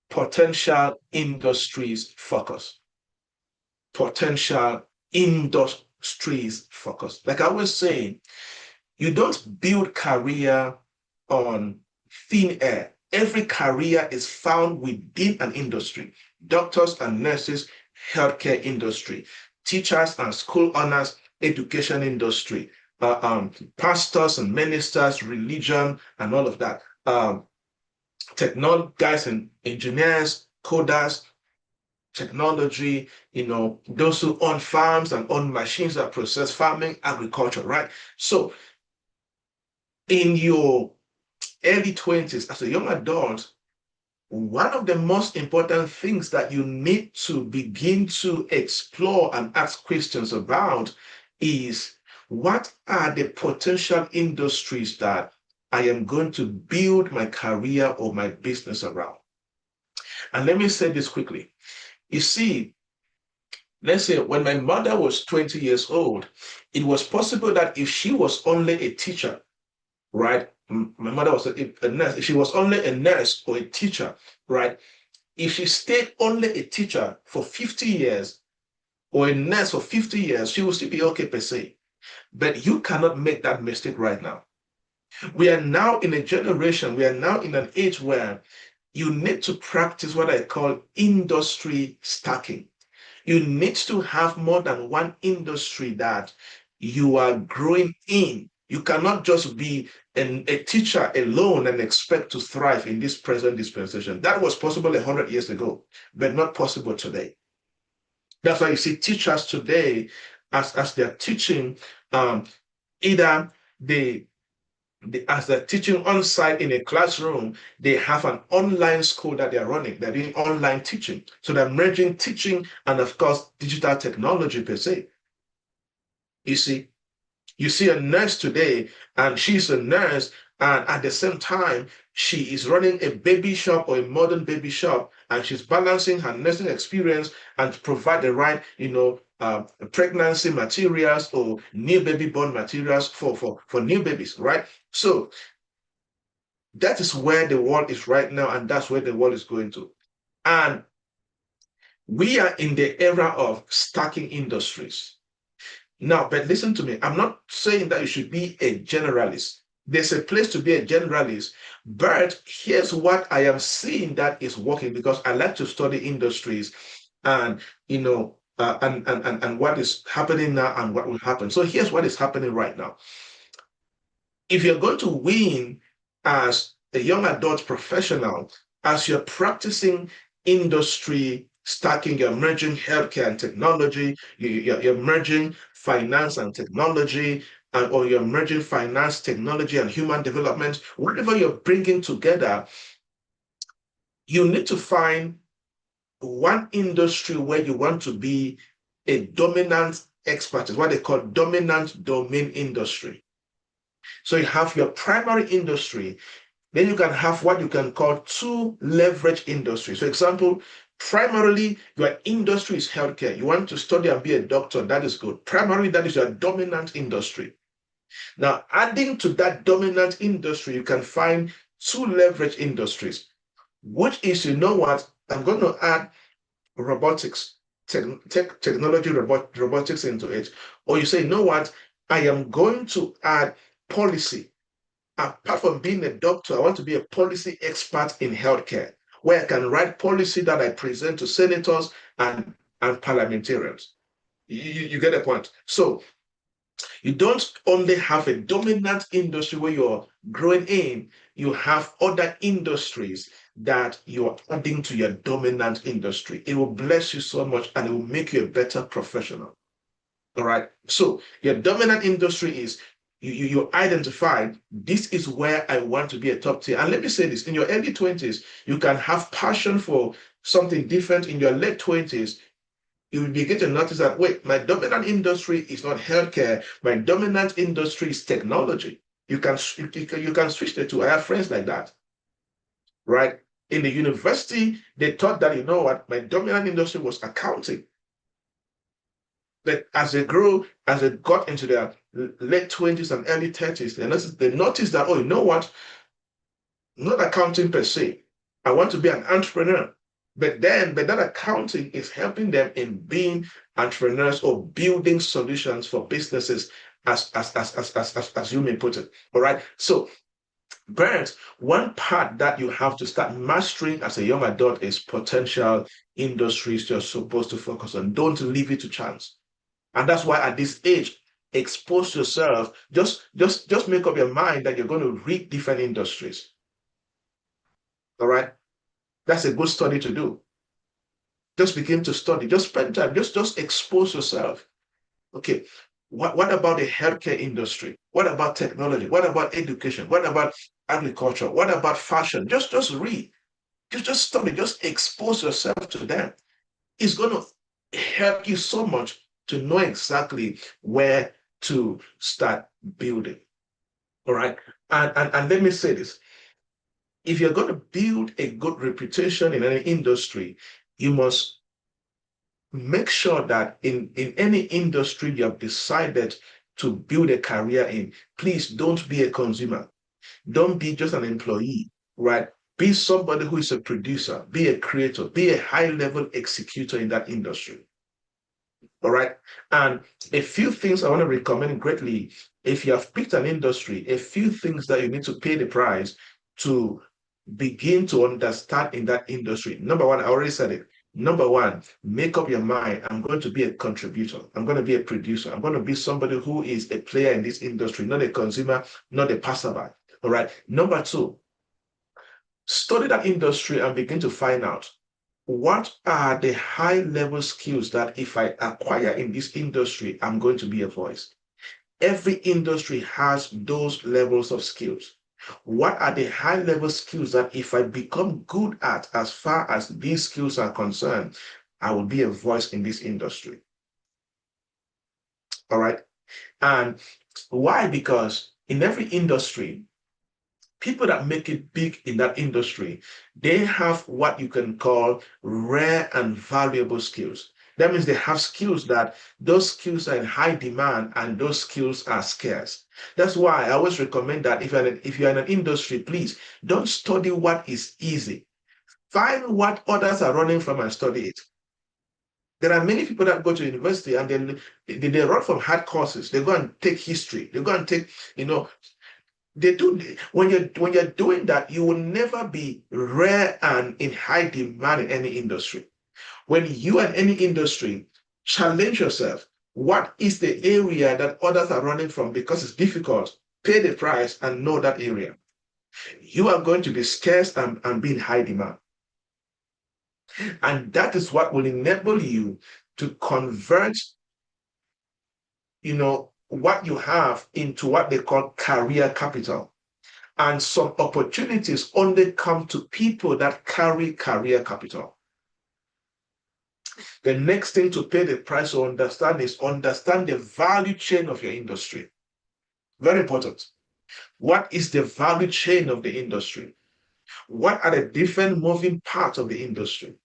potential industries focus, potential industries focus. Like I was saying, you don't build career on thin air. Every career is found within an industry. Doctors and nurses, healthcare industry. Teachers and school owners, education industry. Pastors and ministers, religion, and all of that. Technology guys and engineers, coders, technology, those who own farms and own machines that process farming, agriculture, right? So in your early 20s, as a young adult, one of the most important things that you need to begin to explore and ask questions about is, what are the potential industries that I am going to build my career or my business around? And let me say this quickly. You see, let's say when my mother was 20 years old, it was possible that if she was only a teacher, right? My mother was a nurse. If she was only a nurse or a teacher, right? If she stayed only a teacher for 50 years or a nurse for 50 years, she will still be okay per se. But you cannot make that mistake right now. We are now in a generation, we are now in an age where you need to practice what I call industry stacking. You need to have more than one industry that you are growing in. You cannot just be a teacher alone and expect to thrive in this present dispensation. That was possible 100 years ago, but not possible today. That's why you see teachers today, as they're teaching, either as they're teaching on site in a classroom, they have an online school that they're running. They're doing online teaching. So they're merging teaching and, of course, digital technology per se. You see a nurse today, and she's a nurse, and at the same time, she is running a baby shop or a modern baby shop, and she's balancing her nursing experience and provide the right, pregnancy materials or new baby born materials for new babies, right? So that is where the world is right now, and that's where the world is going to. And we are in the era of stacking industries. Now, but listen to me. I'm not saying that you should be a generalist. There's a place to be a generalist, but here's what I am seeing that is working, because I like to study industries and and what is happening now and what will happen. So here's what is happening right now. If you're going to win as a young adult professional, as you're practicing industry stacking, you're merging healthcare and technology, you're merging finance and technology, or you're merging finance, technology, and human development, whatever you're bringing together, you need to find one industry where you want to be a dominant expert, is what they call dominant domain industry. So you have your primary industry, then you can have what you can call two leverage industries. For example, primarily your industry is healthcare. You want to study and be a doctor, that is good. Primarily, that is your dominant industry. Now, adding to that dominant industry, you can find two leverage industries, which is, you know what, I'm going to add robotics, technology, robotics into it. Or you say, you know what, I am going to add policy. Apart from being a doctor, I want to be a policy expert in healthcare, where I can write policy that I present to senators and parliamentarians. You get the point. So you don't only have a dominant industry where you're growing in, you have other industries that you're adding to your dominant industry. It will bless you so much and it will make you a better professional. All right. So your dominant industry is you identified this is where I want to be a top tier. And let me say this, in your early 20s, you can have passion for something different. In your late 20s, you will begin to notice that, wait, my dominant industry is not healthcare. My dominant industry is technology. You can switch the two. I have friends like that, right? In the university, they thought that, you know what, my dominant industry was accounting. But as they grew, as they got into their late 20s and early 30s, they noticed that, oh, you know what, not accounting per se. I want to be an entrepreneur. But that accounting is helping them in being entrepreneurs or building solutions for businesses, as you may put it. All right. So, parents, one part that you have to start mastering as a young adult is potential industries you're supposed to focus on. Don't leave it to chance. And that's why at this age, expose yourself. Just make up your mind that you're going to read different industries. All right. That's a good study to do. Just begin to study. Just spend time. Just expose yourself. Okay. What about the healthcare industry? What about technology? What about education? What about agriculture? What about fashion? Just read. Just study. Just expose yourself to them. It's going to help you so much to know exactly where to start building. All right. And let me say this. If you're going to build a good reputation in any industry, you must make sure that in any industry you have decided to build a career in, please don't be a consumer. Don't be just an employee, right? Be somebody who is a producer, be a creator, be a high-level executor in that industry. All right. And a few things I want to recommend greatly. If you have picked an industry, a few things that you need to pay the price to begin to understand in that industry. Number one, I already said it. Number one, make up your mind. I'm going to be a contributor. I'm going to be a producer. I'm going to be somebody who is a player in this industry, not a consumer, not a passerby. All right. Number two, study that industry and begin to find out what are the high level skills that if I acquire in this industry, I'm going to be a voice. Every industry has those levels of skills. What are the high level skills that if I become good at, as far as these skills are concerned, I will be a voice in this industry? All right. And why? Because in every industry, people that make it big in that industry, they have what you can call rare and valuable skills. That means they have skills that those skills are in high demand and those skills are scarce. That's why I always recommend that if you're in an industry, please don't study what is easy. Find what others are running from and study it. There are many people that go to university and then they run from hard courses. They go and take history. They go and take, they do. When you're doing that, you will never be rare and in high demand in any industry. When you are in any industry, challenge yourself. What is the area that others are running from because it's difficult? Pay the price and know that area. You are going to be scarce and be in high demand. And that is what will enable you to convert, what you have into what they call career capital. And some opportunities only come to people that carry career capital. The next thing to pay the price or understand is understand the value chain of your industry. Very important. What is the value chain of the industry? What are the different moving parts of the industry?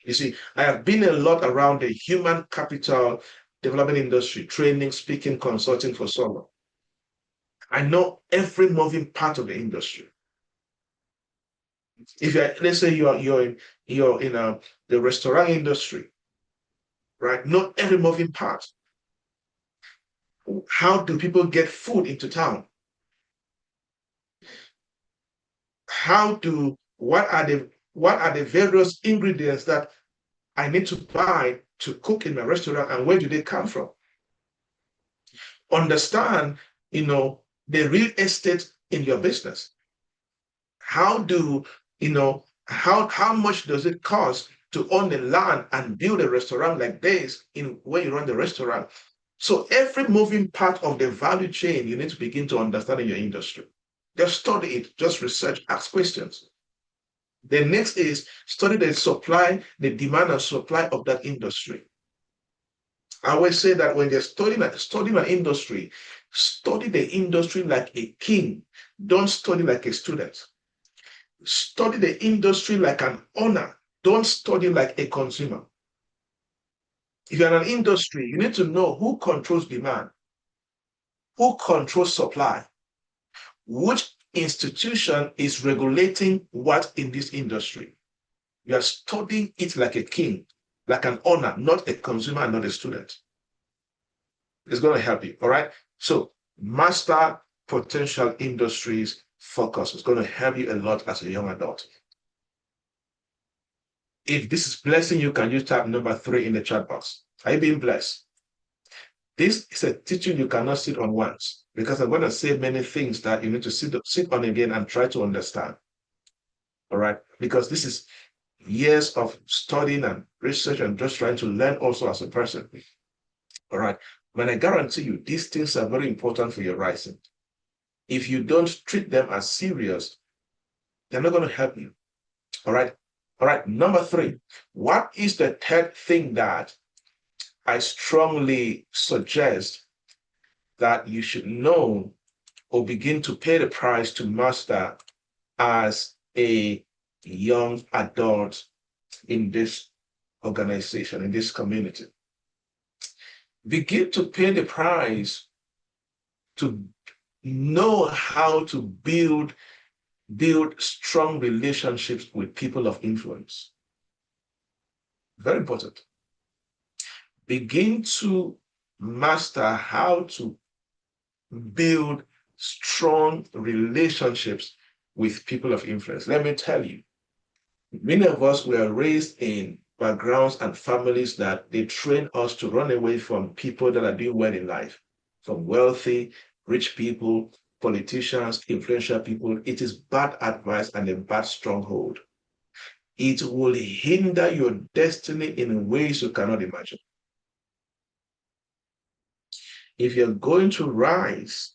You see, I have been a lot around the human capital development industry, training, speaking, consulting for so long. I know every moving part of the industry. If let's say you're in the restaurant industry, right? Not every moving part. How do people get food into town? What are the various ingredients that I need to buy to cook in my restaurant, and where do they come from? Understand, the real estate in your business. How do how much does it cost to own the land and build a restaurant like this in where you run the restaurant? So every moving part of the value chain, you need to begin to understand in your industry. Just study it, just research, ask questions. The next is study the supply, the demand and supply of that industry. I always say that when you're studying an industry, study the industry like a king. Don't study like a student. Study the industry like an owner. Don't study like a consumer. If you're in an industry, you need to know who controls demand, who controls supply, which institution is regulating what in this industry. You are studying it like a king, like an owner, not a consumer, not a student. It's going to help you. All right. So, master potential industries focus. It's going to help you a lot as a young adult. If this is blessing you, can you type number 3 in the chat box? Are you being blessed? This is a teaching you cannot sit on once, because I'm going to say many things that you need to sit on again and try to understand. All right. Because this is years of studying and research and just trying to learn also as a person. All right. But I guarantee you, these things are very important for your rising. If you don't treat them as serious, they're not going to help you. All right. All right. Number 3, what is the third thing that I strongly suggest that you should know or begin to pay the price to master as a young adult in this organization, in this community? Begin to pay the price to know how to build strong relationships with people of influence. Very important. Begin to master how to build strong relationships with people of influence. Let me tell you, many of us were raised in backgrounds and families that they train us to run away from people that are doing well in life, from wealthy, rich people, politicians, influential people. It is bad advice and a bad stronghold. It will hinder your destiny in ways you cannot imagine. If you're going to rise,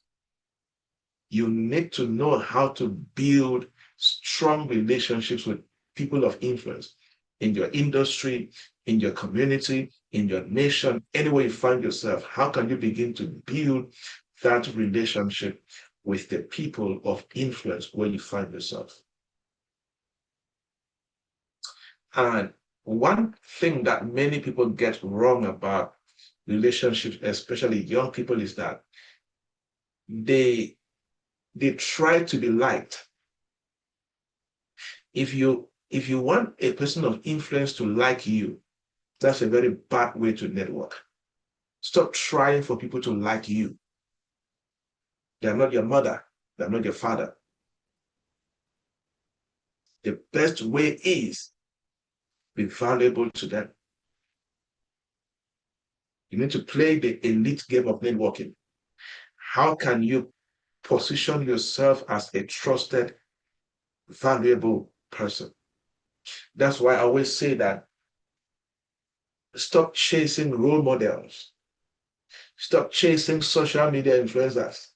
you need to know how to build strong relationships with people of influence in your industry, in your community, in your nation, anywhere you find yourself. How can you begin to build that relationship with the people of influence where you find yourself? And one thing that many people get wrong about relationships, especially young people, is that they try to be liked. If you want a person of influence to like you, that's a very bad way to network. Stop trying for people to like you. They're not your mother. They're not your father. The best way is be valuable to them. You need to play the elite game of networking. How can you position yourself as a trusted, valuable person? That's why I always say that stop chasing role models. Stop chasing social media influencers.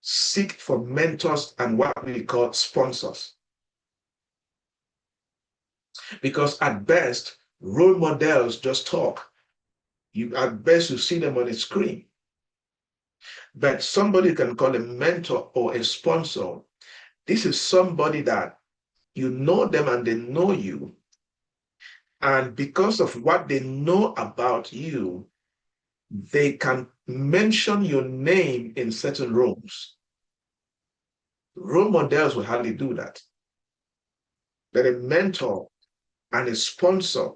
Seek for mentors and what we call sponsors. Because at best, role models just talk. At best, you see them on a screen. But somebody can call a mentor or a sponsor. This is somebody that you know them and they know you. And because of what they know about you, they can mention your name in certain rooms. Role models will hardly do that. But a mentor and a sponsor,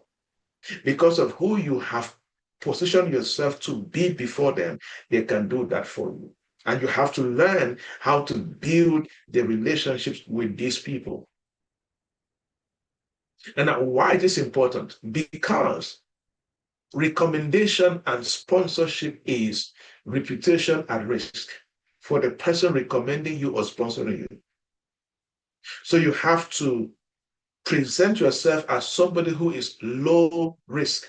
because of who you have positioned yourself to be before them, they can do that for you. And you have to learn how to build the relationships with these people. And why is this important? Because recommendation and sponsorship is reputation at risk for the person recommending you or sponsoring you. So you have to present yourself as somebody who is low risk,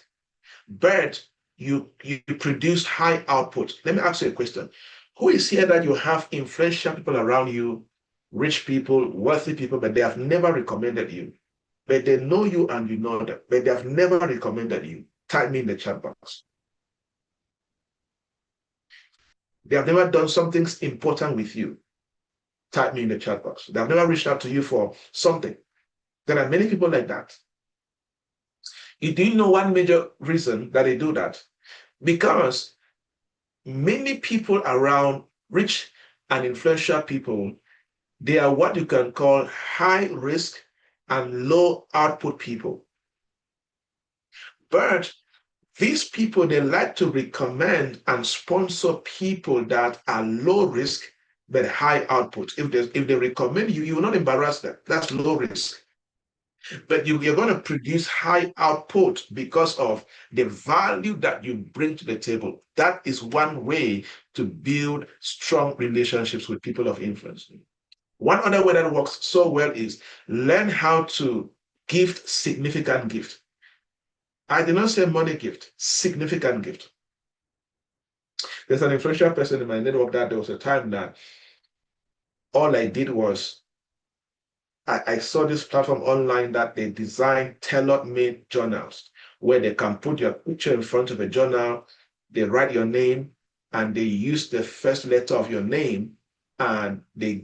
but you produce high output. Let me ask you a question. Who is here that you have influential people around you, rich people, wealthy people, but they have never recommended you? But they know you and you know them, but they have never recommended you. Type me in the chat box. They have never done something important with you. Type me in the chat box. They have never reached out to you for something. There are many people like that. You do know one major reason that they do that? Because many people around, rich and influential people, they are what you can call high risk and low output people. But these people, they like to recommend and sponsor people that are low risk but high output. If they recommend you, you will not embarrass them. That's low risk. But you're going to produce high output because of the value that you bring to the table. That is one way to build strong relationships with people of influence. One other way that works so well is learn how to gift significant gift. I did not say money gift, significant gift. There's an influential person in my network that there was a time that all I did was I saw this platform online that they design tailor-made journals where they can put your picture in front of a journal, they write your name, and they use the first letter of your name, and they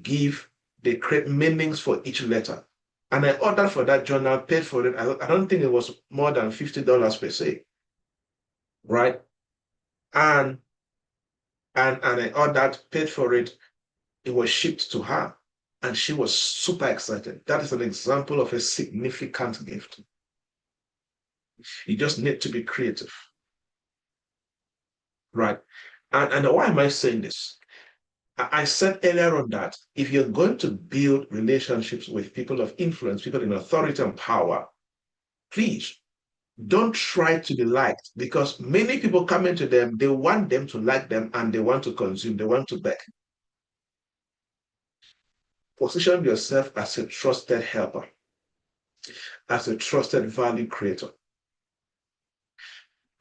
create meanings for each letter. And I ordered for that journal, paid for it. I don't think it was more than $50 per se, right? And I ordered, paid for it. It was shipped to her. And she was super excited. That is an example of a significant gift. You just need to be creative, right? And why am I saying this? I said earlier on that if you're going to build relationships with people of influence, people in authority and power, please don't try to be liked, because many people come into them, they want them to like them and they want to consume, they want to beg. Position yourself as a trusted helper, as a trusted value creator.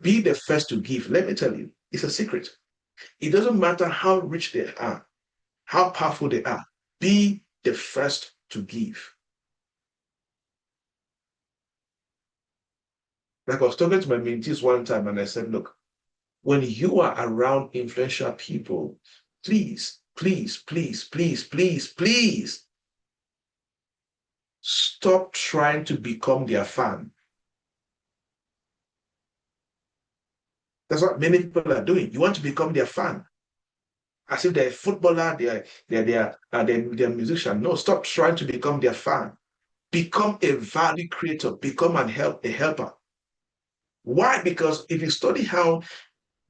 Be the first to give. Let me tell you, it's a secret. It doesn't matter how rich they are, how powerful they are. Be the first to give. Like I was talking to my mentees one time and I said, look, when you are around influential people, please, please, please, please, please, please, stop trying to become their fan. That's what many people are doing. You want to become their fan. As if they're a footballer, they're a musician. No, stop trying to become their fan. Become a value creator. Become a helper. Why? Because if you study how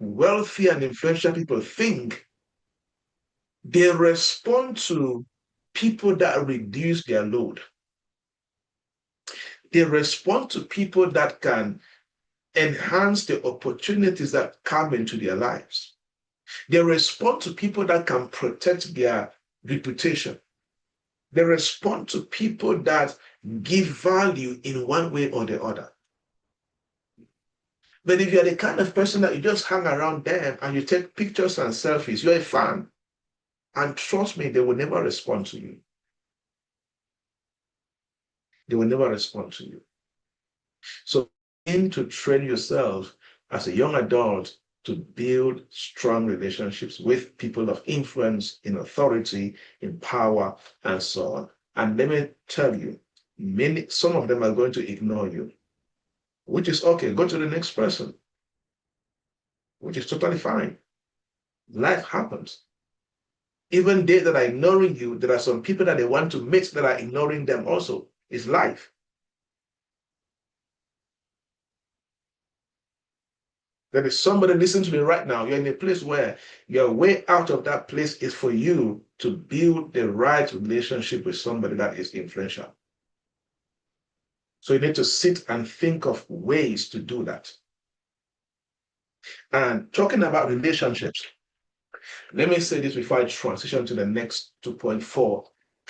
wealthy and influential people think, they respond to people that reduce their load. They respond to people that can enhance the opportunities that come into their lives. They respond to people that can protect their reputation. They respond to people that give value in one way or the other. But if you're the kind of person that you just hang around them and you take pictures and selfies, you're a fan. And trust me, they will never respond to you. They will never respond to you. So aim to train yourself as a young adult to build strong relationships with people of influence, in authority, in power, and so on. And let me tell you, some of them are going to ignore you, which is okay. Go to the next person, which is totally fine. Life happens. Even they that are ignoring you, there are some people that they want to meet that are ignoring them also. It's life. There is somebody listening to me right now. You're in a place where your way out of that place is for you to build the right relationship with somebody that is influential. So you need to sit and think of ways to do that. And talking about relationships, let me say this before I transition to the next 2.4,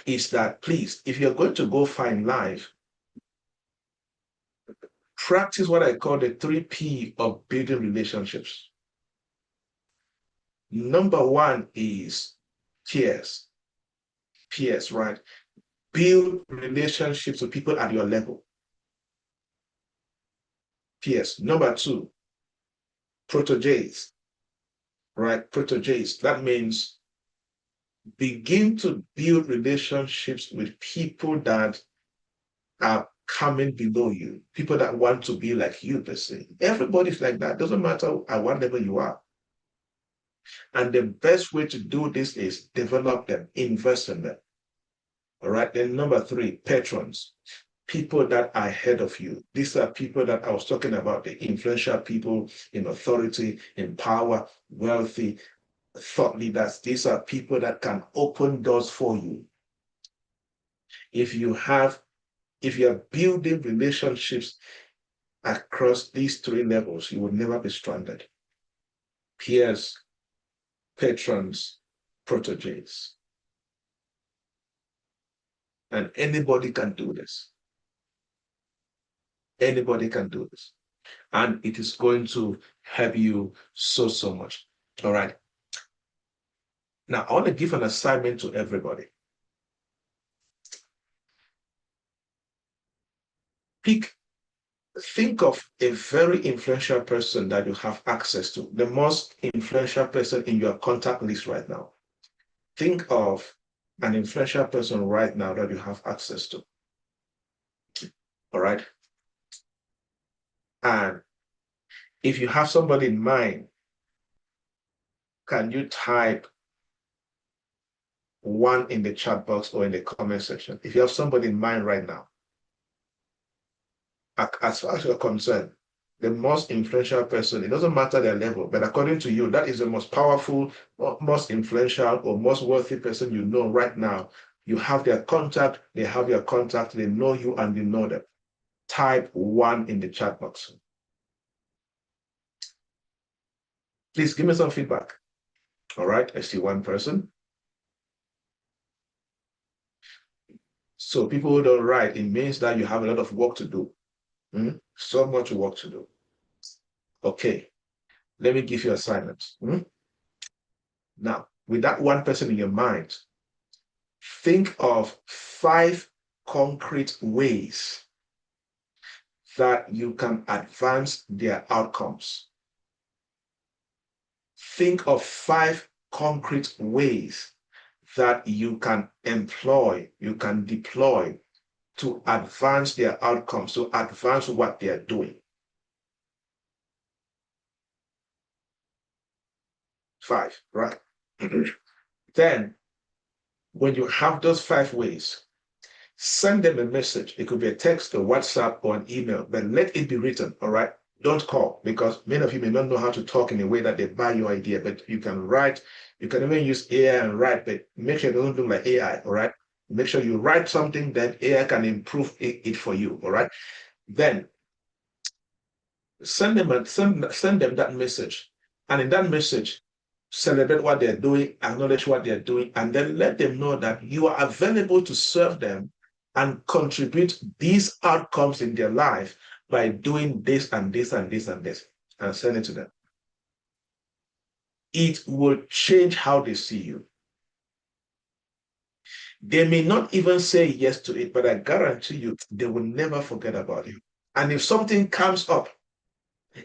is that please, if you're going to go find life, practice what I call the 3P of building relationships. Number one is peers. Peers, right? Build relationships with people at your level. Peers. Number two, proteges, right? Proteges. That means begin to build relationships with people that are coming below you, people that want to be like you, per se. Everybody's like that. Doesn't matter at what level you are. And the best way to do this is develop them, invest in them. All right. Then number three, patrons, people that are ahead of you. These are people that I was talking about, the influential people in authority, in power, wealthy, thought leaders. These are people that can open doors for you. If you are building relationships across these three levels, you will never be stranded. Peers, patrons, proteges. And anybody can do this. Anybody can do this. And it is going to help you so, so much. All right. Now, I want to give an assignment to everybody. Think of a very influential person that you have access to, the most influential person in your contact list right now. Think of an influential person right now that you have access to. All right. And if you have somebody in mind, can you type one in the chat box or in the comment section? If you have somebody in mind right now, as far as you're concerned, the most influential person, it doesn't matter their level, but according to you, that is the most powerful, most influential, or most wealthy person you know right now. You have their contact, they have your contact, they know you and you know them. Type one in the chat box. Please give me some feedback. All right, I see one person. So people who don't write, it means that you have a lot of work to do. So much work to do. Okay, let me give you assignments. Now, with that one person in your mind, think of 5 concrete ways that you can advance their outcomes. Think of 5 concrete ways that you can employ, you can deploy to advance their outcomes, to advance what they are doing. 5, right? Then, when you have those 5 ways, send them a message. It could be a text, a WhatsApp, or an email, but let it be written, all right? Don't call, because many of you may not know how to talk in a way that they buy your idea, but you can write. You can even use AI and write, but make sure it doesn't look like AI, all right? Make sure you write something that AI can improve it for you, all right? Then send them that message. And in that message, celebrate what they're doing, acknowledge what they're doing, and then let them know that you are available to serve them and contribute these outcomes in their life by doing this and this and this and this, and send it to them. It will change how they see you. They may not even say yes to it, but I guarantee you, they will never forget about you. And if something comes up,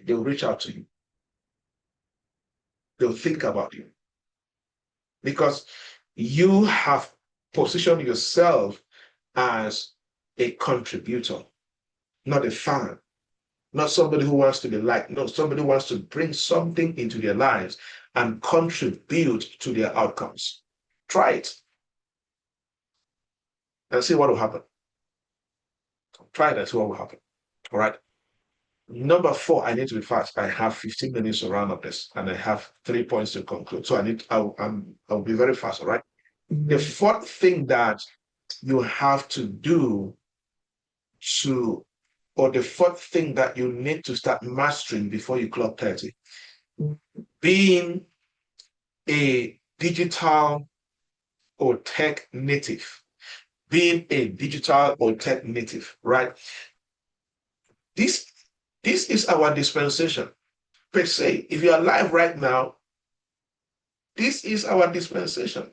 they'll reach out to you. They'll think about you. Because you have positioned yourself as a contributor, not a fan, not somebody who wants to be liked, no, somebody who wants to bring something into their lives and contribute to their outcomes. Try it and see what will happen. Try it and see what will happen. All right. Number 4, I need to be fast. I have 15 minutes to round up this, and I have 3 points to conclude. So I'll be very fast. All right. The 4th thing that you have to do or the 4th thing that you need to start mastering before you clock 30, being a digital or tech native. Being a digital or tech native, right? This This is our dispensation. Per se, if you're alive right now, this is our dispensation.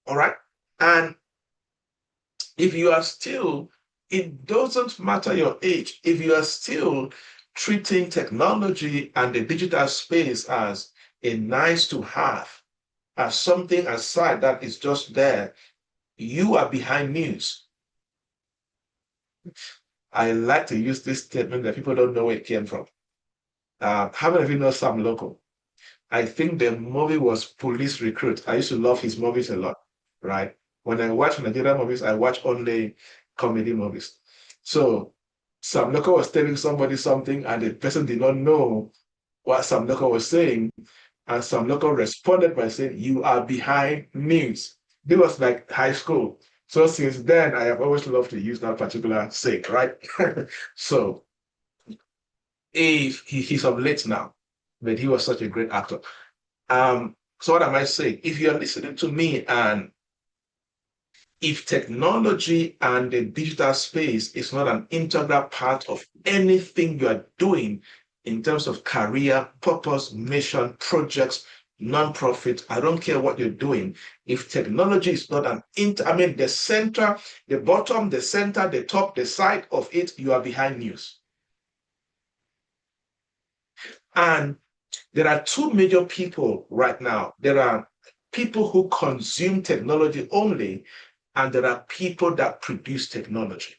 All right. And if you are still, it doesn't matter your age, if you are still treating technology and the digital space as a nice to have, as something aside that is just there, you are behind news. I like to use this statement that people don't know where it came from. How many of you know Sam Loco? I think the movie was Police Recruit. I used to love his movies a lot, right? When I watch Nigerian movies, I watch only comedy movies. So Sam Loco was telling somebody something, and the person did not know what Sam Loco was saying. And Sam Loco responded by saying, "You are behind news." This was like high school. So since then, I have always loved to use that particular saying, right? So if he's of late now, but he was such a great actor. So what am I saying? If you're listening to me and if technology and the digital space is not an integral part of anything you are doing in terms of career, purpose, mission, projects, nonprofit, I don't care what you're doing. If technology is not the center, the bottom, the center, the top, the side of it, you are behind news. And there are two major people right now. There are people who consume technology only, and there are people that produce technology.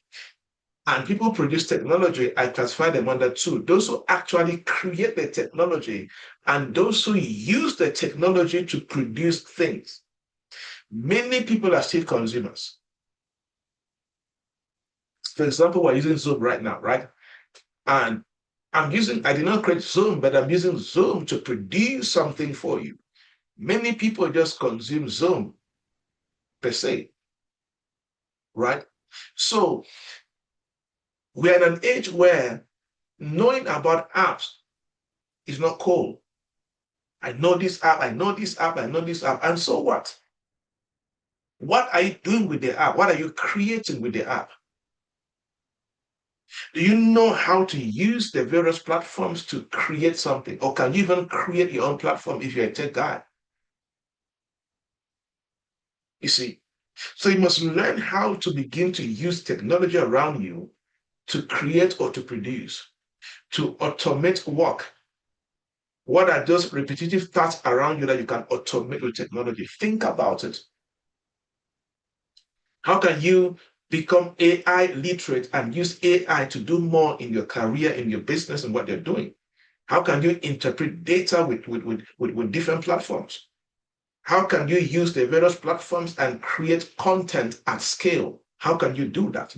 And people produce technology, I classify them under two: those who actually create the technology and those who use the technology to produce things. Many people are still consumers. For example, we're using Zoom right now, right? And I did not create Zoom, but I'm using Zoom to produce something for you. Many people just consume Zoom per se, right? So we're in an age where knowing about apps is not cool. I know this app, I know this app, I know this app. And so what? What are you doing with the app? What are you creating with the app? Do you know how to use the various platforms to create something? Or can you even create your own platform if you're a tech guy? You see, so you must learn how to begin to use technology around you to create or to produce, to automate work. What are those repetitive tasks around you that you can automate with technology? Think about it. How can you become AI literate and use AI to do more in your career, in your business, and what you're doing? How can you interpret data with different platforms? How can you use the various platforms and create content at scale? How can you do that?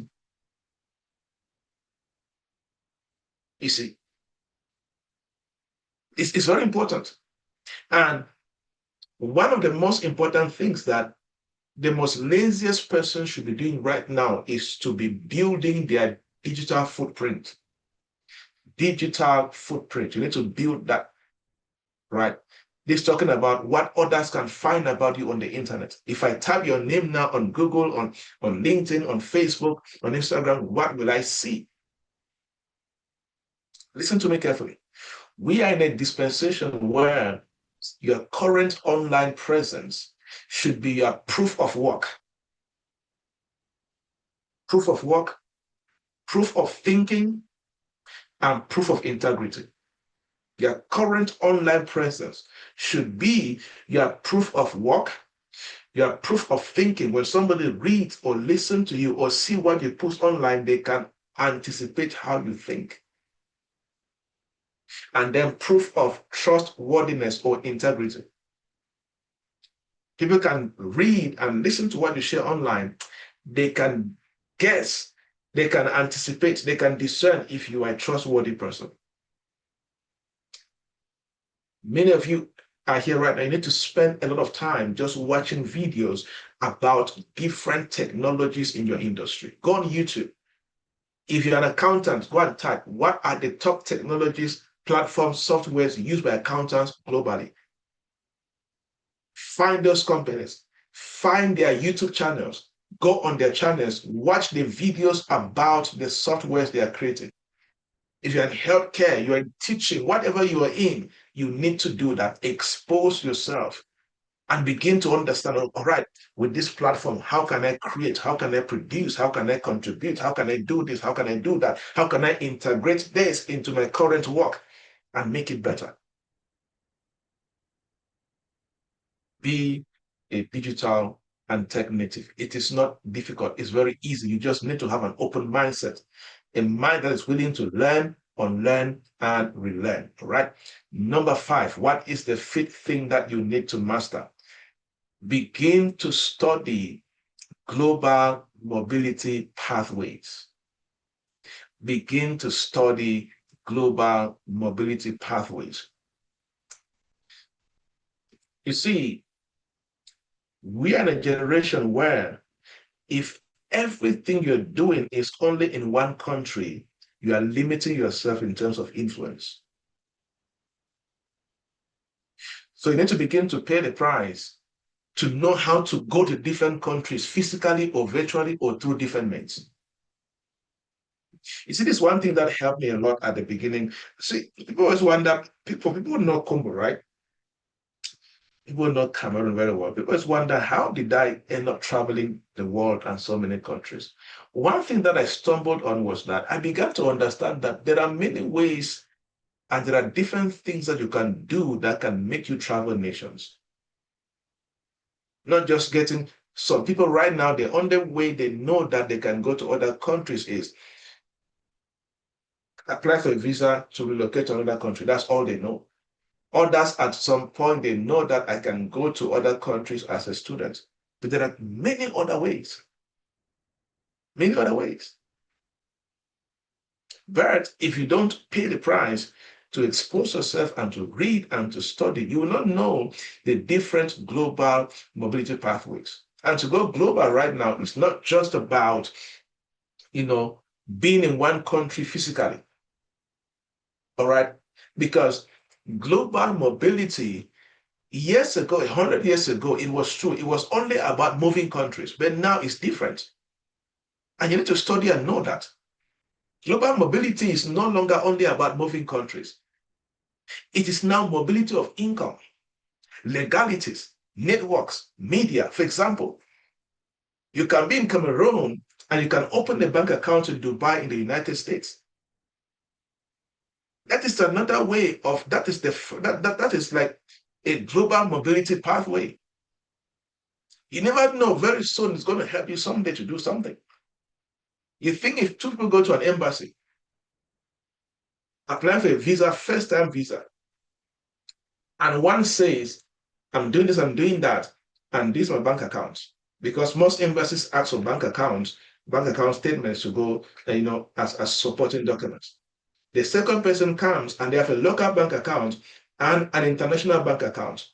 You see, it's very important. And one of the most important things that the most laziest person should be doing right now is to be building their digital footprint. Digital footprint. You need to build that, right? This talking about what others can find about you on the internet. If I type your name now on Google, on LinkedIn, on Facebook, on Instagram, what will I see? Listen to me carefully. We are in a dispensation where your current online presence should be your proof of work. Proof of work, proof of thinking, and proof of integrity. Your current online presence should be your proof of work, your proof of thinking. When somebody reads or listens to you or see what you post online, they can anticipate how you think. And then proof of trustworthiness or integrity. People can read and listen to what you share online. They can guess, they can anticipate, they can discern if you are a trustworthy person. Many of you are here right now. You need to spend a lot of time just watching videos about different technologies in your industry. Go on YouTube. If you're an accountant, go and type, what are the top technologies, platforms, softwares used by accountants globally? Find those companies. Find their YouTube channels. Go on their channels, watch the videos about the softwares they are creating. If you're in healthcare, you're in teaching, whatever you are in, you need to do that. Expose yourself and begin to understand, all right, with this platform, how can I create? How can I produce? How can I contribute? How can I do this? How can I do that? How can I integrate this into my current work and make it better? Be a digital and tech native. It is not difficult. It's very easy. You just need to have an open mindset, a mind that is willing to learn, unlearn, and relearn. All right. Number 5, what is the fifth thing that you need to master? Begin to study global mobility pathways. Begin to study global mobility pathways. You see, we are in a generation where if everything you're doing is only in one country, you are limiting yourself in terms of influence. So you need to begin to pay the price to know how to go to different countries physically or virtually or through different means. You see, this one thing that helped me a lot at the beginning. See, people always wonder, people know Congo, right? People know Cameroon very well. People always wonder, how did I end up traveling the world and so many countries? One thing that I stumbled on was that I began to understand that there are many ways and there are different things that you can do that can make you travel nations. Not just getting some people right now, the only way they know that they can go to other countries is apply for a visa to relocate to another country. That's all they know. Others, at some point, they know that I can go to other countries as a student. But there are many other ways. Many other ways. But if you don't pay the price to expose yourself and to read and to study, you will not know the different global mobility pathways. And to go global right now, it's not just about, being in one country physically. All right? Because global mobility, years ago, 100 years ago, it was true. It was only about moving countries, but now it's different. And you need to study and know that. Global mobility is no longer only about moving countries. It is now mobility of income, legalities, networks, media. For example, you can be in Cameroon and you can open a bank account in Dubai in the United States. That is another way of, that is like a global mobility pathway. You never know, very soon it's going to help you someday to do something. You think if two people go to an embassy, apply for a visa, first time visa, and one says, I'm doing this, I'm doing that, and this is my bank account. Because most embassies ask for bank account statements to go, as supporting documents. The second person comes and they have a local bank account and an international bank account.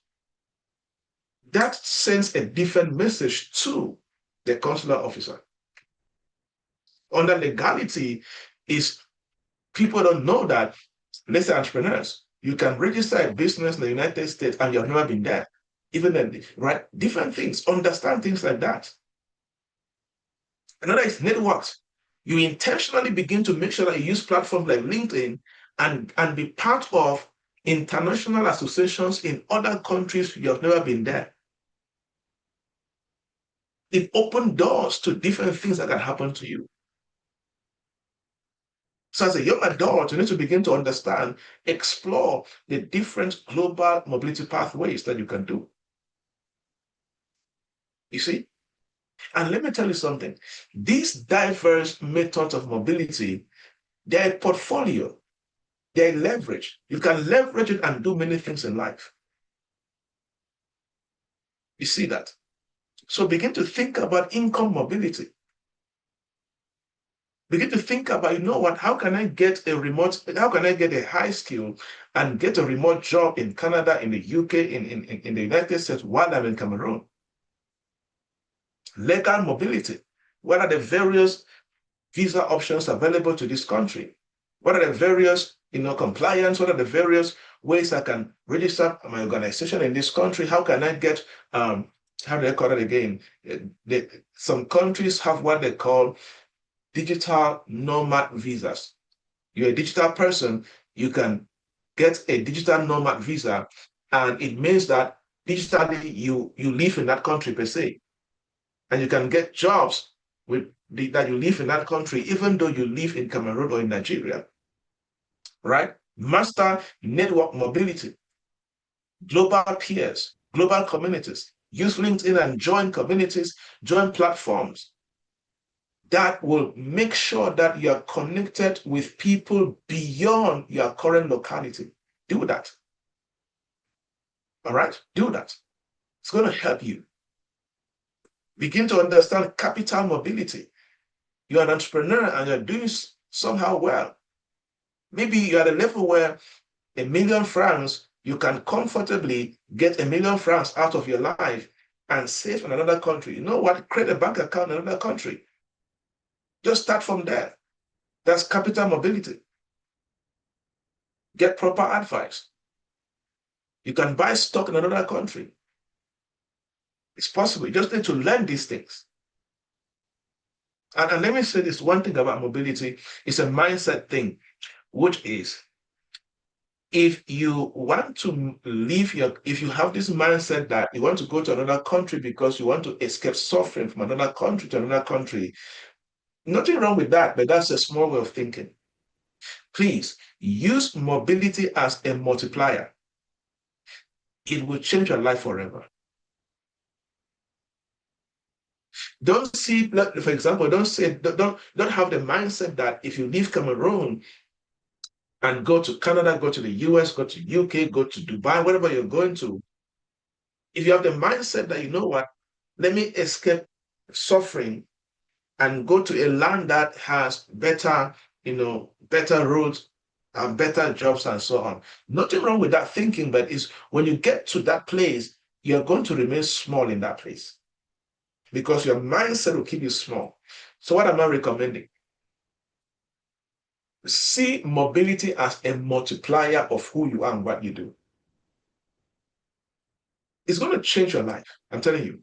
That sends a different message to the consular officer. Under legality is, people don't know that, let's say entrepreneurs, you can register a business in the United States and you've never been there. Even then, right? Different things, understand things like that. Another is networks. You intentionally begin to make sure that you use platforms like LinkedIn and be part of international associations in other countries you have never been there. It opens doors to different things that can happen to you. So as a young adult, you need to begin to understand, explore the different global mobility pathways that you can do. You see? And let me tell you something. These diverse methods of mobility, they're a portfolio. They're leverage. You can leverage it and do many things in life. You see that? So begin to think about income mobility. Begin to think about, how can I get a high skill and get a remote job in Canada, in the UK, in the United States while I'm in Cameroon? Legal mobility. What are the various visa options available to this country? What are the various, compliance? What are the various ways I can register my organization in this country? How can I get how do they call it again? Some countries have what they call digital nomad visas. You're a digital person, you can get a digital nomad visa, and it means that digitally you live in that country per se, and you can get jobs that you live in that country, even though you live in Cameroon or in Nigeria, right? Master network mobility, global peers, global communities. Use LinkedIn and join communities, join platforms that will make sure that you are connected with people beyond your current locality. Do that. All right? Do that. It's going to help you. Begin to understand capital mobility. You're an entrepreneur and you're doing somehow well. Maybe you're at a level where £1,000,000, you can comfortably get £1,000,000 out of your life and save in another country. You know what? Create a bank account in another country. Just start from there. That's capital mobility. Get proper advice. You can buy stock in another country. It's possible. You just need to learn these things. And let me say this one thing about mobility. It's a mindset thing, which is if you want to if you have this mindset that you want to go to another country because you want to escape suffering from another country to another country, nothing wrong with that, but that's a small way of thinking. Please use mobility as a multiplier. It will change your life forever. Don't see, for example, don't have the mindset that if you leave Cameroon and go to Canada, go to the US, go to UK, go to Dubai, wherever you're going to, if you have the mindset that, you know what, let me escape suffering and go to a land that has better, better roads and better jobs and so on. Nothing wrong with that thinking, but it's when you get to that place, you're going to remain small in that place because your mindset will keep you small. So what am I recommending? See mobility as a multiplier of who you are and what you do. It's going to change your life, I'm telling you.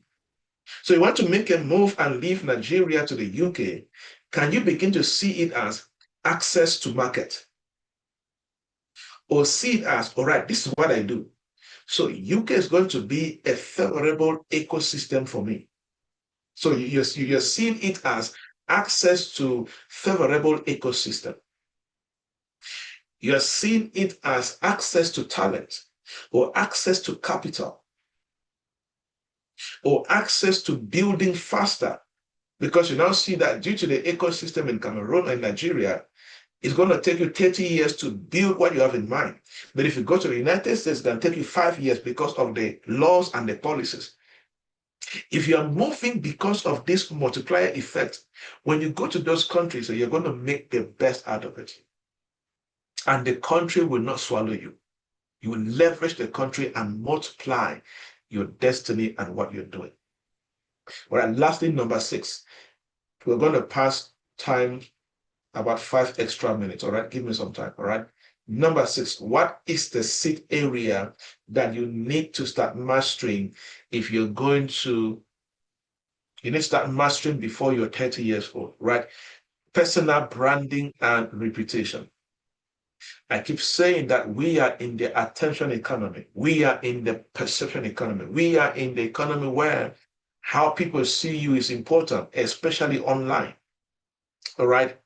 So you want to make a move and leave Nigeria to the UK, can you begin to see it as access to market? Or see it as, all right, this is what I do. So UK is going to be a favorable ecosystem for me. So you're seeing it as access to favorable ecosystem. You're seeing it as access to talent or access to capital or access to building faster, because you now see that due to the ecosystem in Cameroon and Nigeria, it's going to take you 30 years to build what you have in mind. But if you go to the United States, it's going to take you 5 years because of the laws and the policies. If you are moving because of this multiplier effect, when you go to those countries, you're going to make the best out of it. And the country will not swallow you. You will leverage the country and multiply your destiny and what you're doing. All right, lastly, number 6. We're going to pass time about 5 extra minutes. All right, give me some time. All right. Number 6, what is the seed area that you need to start mastering if you're going to, you need to start mastering before you're 30 years old, right? Personal branding and reputation. I keep saying that we are in the attention economy. We are in the perception economy. We are in the economy where how people see you is important, especially online. All right.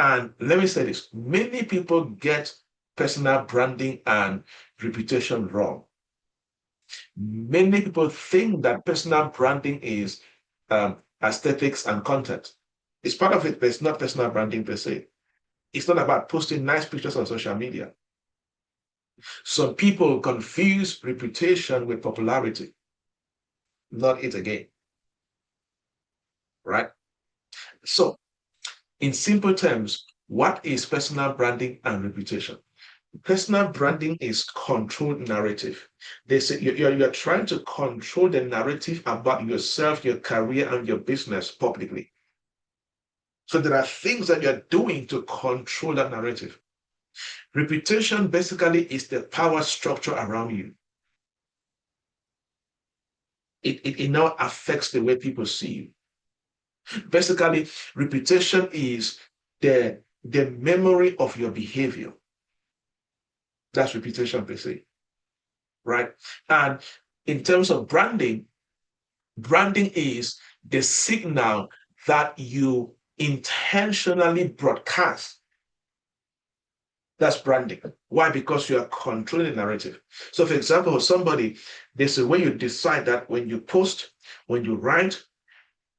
And let me say this, many people get personal branding and reputation wrong. Many people think that personal branding is aesthetics and content. It's part of it, but it's not personal branding per se. It's not about posting nice pictures on social media. Some people confuse reputation with popularity. Not it again, right? So, in simple terms, what is personal branding and reputation? Personal branding is controlled narrative. They say you're trying to control the narrative about yourself, your career, and your business publicly. So there are things that you're doing to control that narrative. Reputation basically is the power structure around you. It now affects the way people see you. Basically, reputation is the memory of your behavior. That's reputation per se, right? And in terms of branding, branding is the signal that you intentionally broadcast. That's branding. Why? Because you are controlling the narrative. So, for example, somebody, there's a way you decide that when you post, when you write,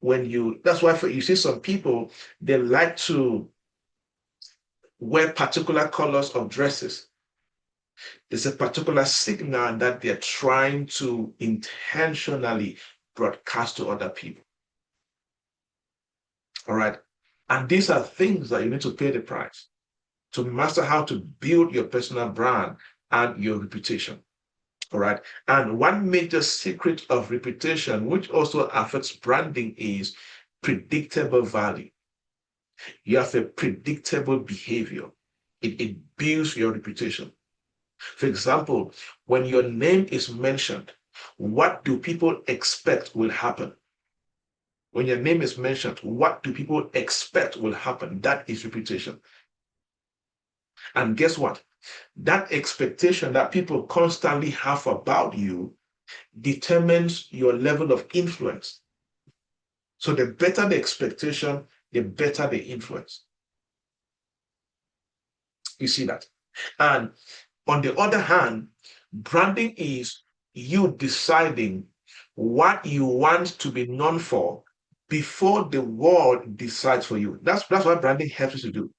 that's why you see some people, they like to wear particular colors of dresses. There's a particular signal that they're trying to intentionally broadcast to other people. All right. And these are things that you need to pay the price to master how to build your personal brand and your reputation. All right. And one major secret of reputation, which also affects branding, is predictable value. You have a predictable behavior. It builds your reputation. For example, when your name is mentioned, what do people expect will happen? When your name is mentioned, what do people expect will happen? That is reputation. And guess what? That expectation that people constantly have about you determines your level of influence. So the better the expectation, the better the influence. You see that? And on the other hand, branding is you deciding what you want to be known for before the world decides for you. That's what branding helps you to do.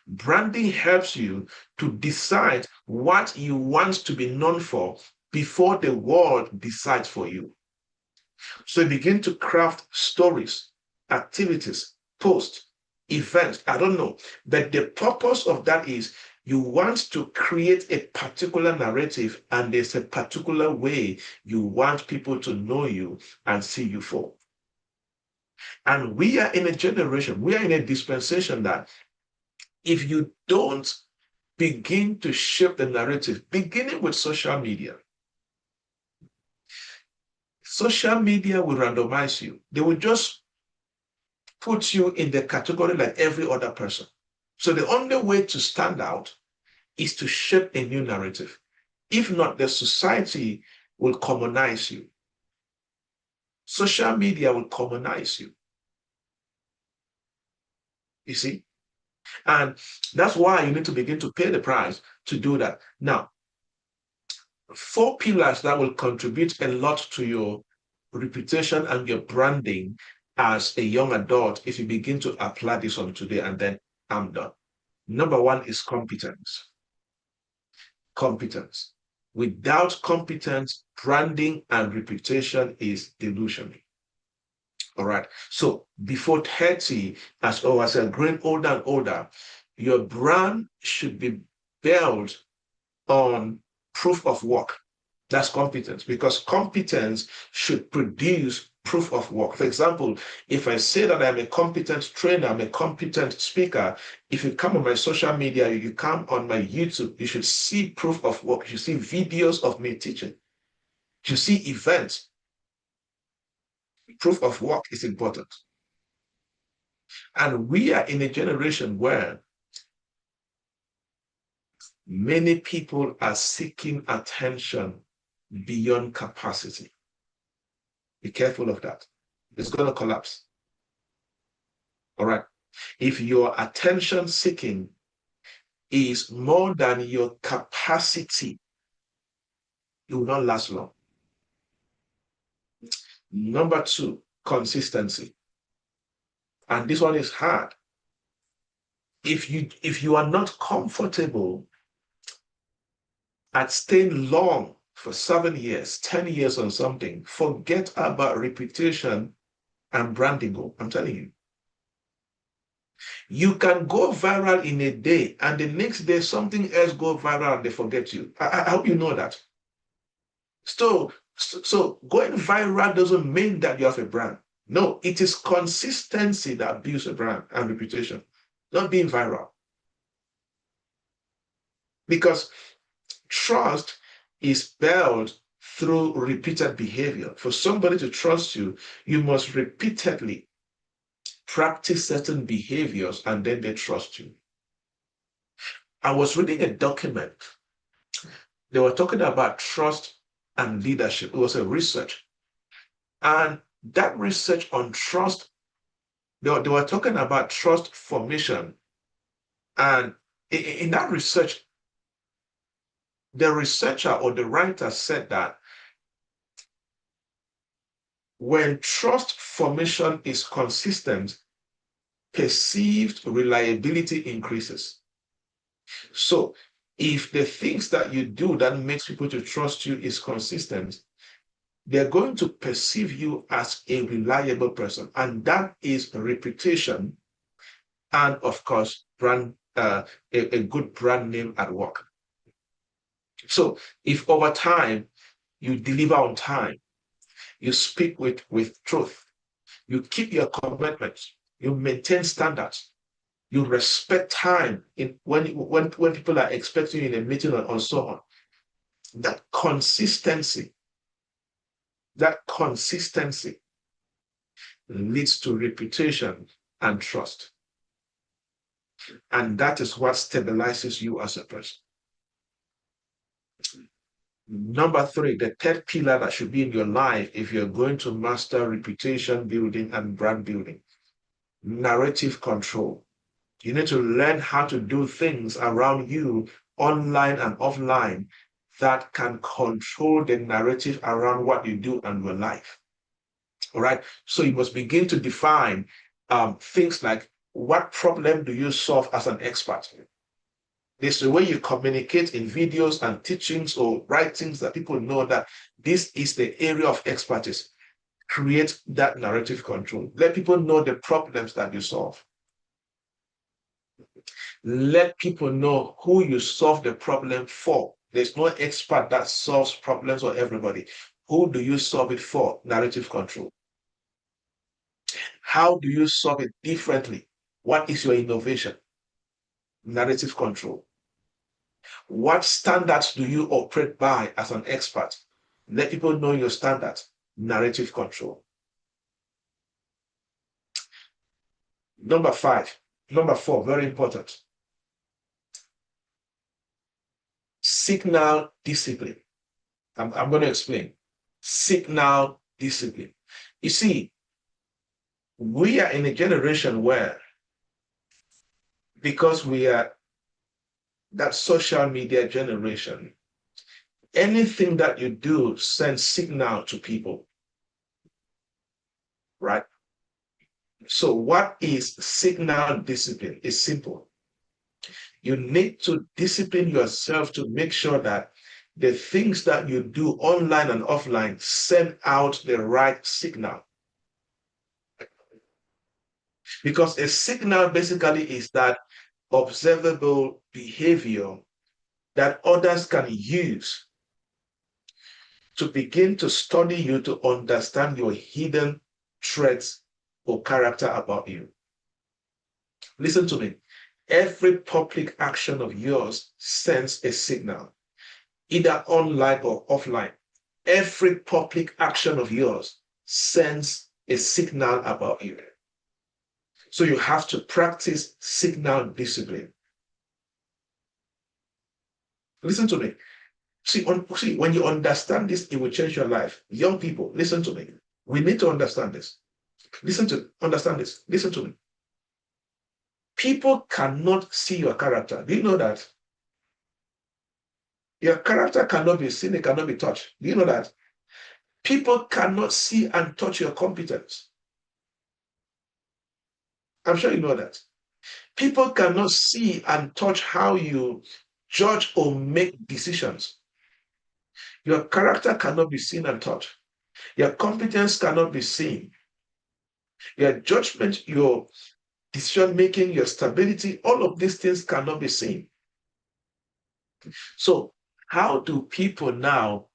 Branding helps you to decide what you want to be known for before the world decides for you. So you begin to craft stories, activities, posts, events, I don't know. But the purpose of that is you want to create a particular narrative, and there's a particular way you want people to know you and see you for. And we are in a generation, we are in a dispensation that if you don't begin to shift the narrative, beginning with social media will randomize you. They will just put you in the category like every other person. So the only way to stand out is to shape a new narrative. If not, the society will commonize you. Social media will commonize you. You see? And that's why you need to begin to pay the price to do that. Now, 4 pillars that will contribute a lot to your reputation and your branding as a young adult if you begin to apply this on today, and then I'm done. Number 1 is competence. Competence. Without competence, branding and reputation is delusion. All right. So before 30, as you're growing older and older, your brand should be built on proof of work. That's competence, because competence should produce proof of work. For example, if I say that I'm a competent trainer, I'm a competent speaker, if you come on my social media, you come on my YouTube, you should see proof of work. You see videos of me teaching. You see events. Proof of work is important. And we are in a generation where many people are seeking attention beyond capacity. Be careful of that. It's going to collapse. All right. If your attention seeking is more than your capacity, it will not last long. Number 2, consistency. And this one is hard. If you are not comfortable at staying long for 7 years, 10 years on something, forget about reputation and branding. I'm telling you. You can go viral in a day, and the next day something else go viral and they forget you. I hope you know that. So going viral doesn't mean that you have a brand. No, it is consistency that builds a brand and reputation, not being viral. Because trust is built through repeated behavior. For somebody to trust you, you must repeatedly practice certain behaviors and then they trust you. I was reading a document. They were talking about trust and leadership. It was a research. And that research on trust, they were talking about trust formation. And in that research, the researcher or the writer said that when trust formation is consistent, perceived reliability increases. So if the things that you do that makes people to trust you is consistent, they're going to perceive you as a reliable person. And that is reputation and, of course, a good brand name at work. So if over time you deliver on time, you speak with truth, you keep your commitments, you maintain standards, you respect time when people are expecting you in a meeting and so on. That consistency leads to reputation and trust. And that is what stabilizes you as a person. Number three, the third pillar that should be in your life if you're going to master reputation building and brand building, narrative control. You need to learn how to do things around you, online and offline, that can control the narrative around what you do and your life. All right. So you must begin to define things like, what problem do you solve as an expert? This is the way you communicate in videos and teachings or writings that people know that this is the area of expertise. Create that narrative control. Let people know the problems that you solve. Let people know who you solve the problem for. There's no expert that solves problems for everybody. Who do you solve it for? Narrative control. How do you solve it differently? What is your innovation? Narrative control. What standards do you operate by as an expert? Let people know your standards. Narrative control. Number four, very important. Signal discipline. I'm going to explain. Signal discipline. You see, we are in a generation where, because we are that social media generation, anything that you do sends signal to people, right? So what is signal discipline? It's simple. You need to discipline yourself to make sure that the things that you do online and offline send out the right signal. Because a signal basically is that observable behavior that others can use to begin to study you, to understand your hidden traits or character about you. Listen to me. Every public action of yours sends a signal, either online or offline. Every public action of yours sends a signal about you. So you have to practice signal discipline. Listen to me. See, when you understand this, it will change your life. Young people, listen to me. We need to understand this. Understand this. Listen to me. People cannot see your character. Do you know that? Your character cannot be seen, it cannot be touched. Do you know that? People cannot see and touch your competence. I'm sure you know that. People cannot see and touch how you judge or make decisions. Your character cannot be seen and touched. Your competence cannot be seen. Your judgment, your decision making, your stability, all of these things cannot be seen. So, how do people now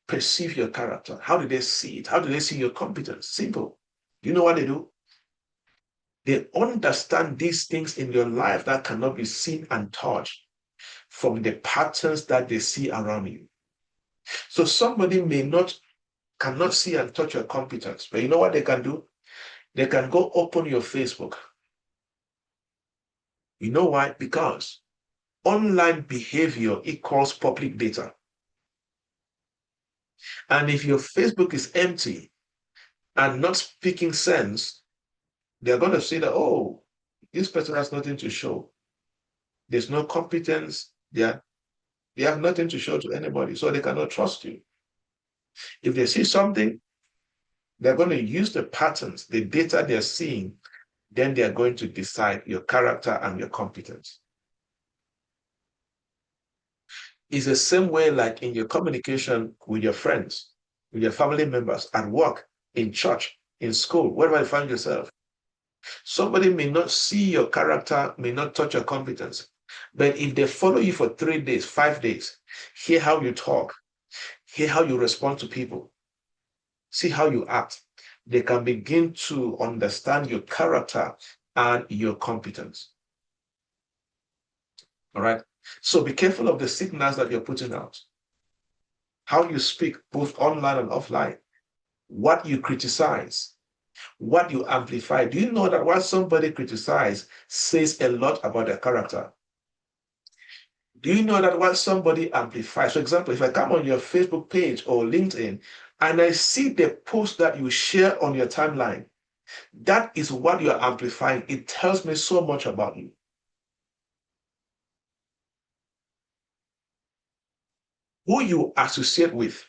perceive your character? How do they see it? How do they see your competence? Simple. You know what they do? They understand these things in your life that cannot be seen and touched from the patterns that they see around you. So somebody cannot see and touch your competence, but you know what they can do? They can go open your Facebook. You know why? Because online behavior equals public data. And if your Facebook is empty and not speaking sense, they're going to say that, oh, this person has nothing to show. There's no competence. They have nothing to show to anybody, so they cannot trust you. If they see something, they're going to use the patterns, the data they're seeing, then they're going to decide your character and your competence. It's the same way like in your communication with your friends, with your family members, at work, in church, in school, wherever you find yourself. Somebody may not see your character, may not touch your competence, but if they follow you for 3 days, 5 days, hear how you talk, hear how you respond to people, see how you act, they can begin to understand your character and your competence. All right. So be careful of the signals that you're putting out, how you speak, both online and offline, what you criticize, what you amplify. Do you know that what somebody criticizes says a lot about their character? Do you know that what somebody amplifies? For example, if I come on your Facebook page or LinkedIn and I see the post that you share on your timeline, that is what you're amplifying. It tells me so much about you. Who you associate with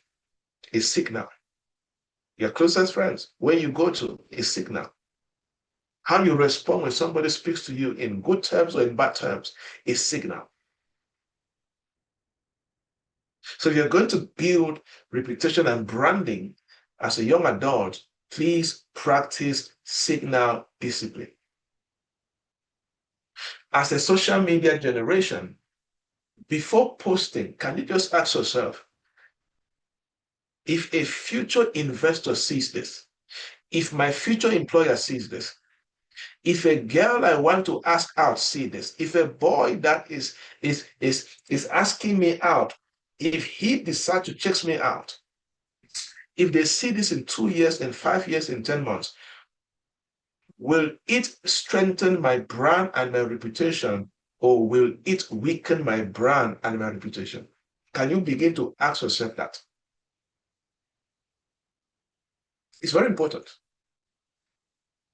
is signal. Your closest friends, where you go to, is signal. How you respond when somebody speaks to you in good terms or in bad terms is signal. So if you're going to build reputation and branding as a young adult, please practice signal discipline. As a social media generation, before posting, can you just ask yourself, if a future investor sees this, if my future employer sees this, if a girl I want to ask out see this, if a boy that is asking me out, if he decides to check me out, if they see this in 2 years, in 5 years, in 10 months, will it strengthen my brand and my reputation, or will it weaken my brand and my reputation? Can you begin to ask yourself that? It's very important.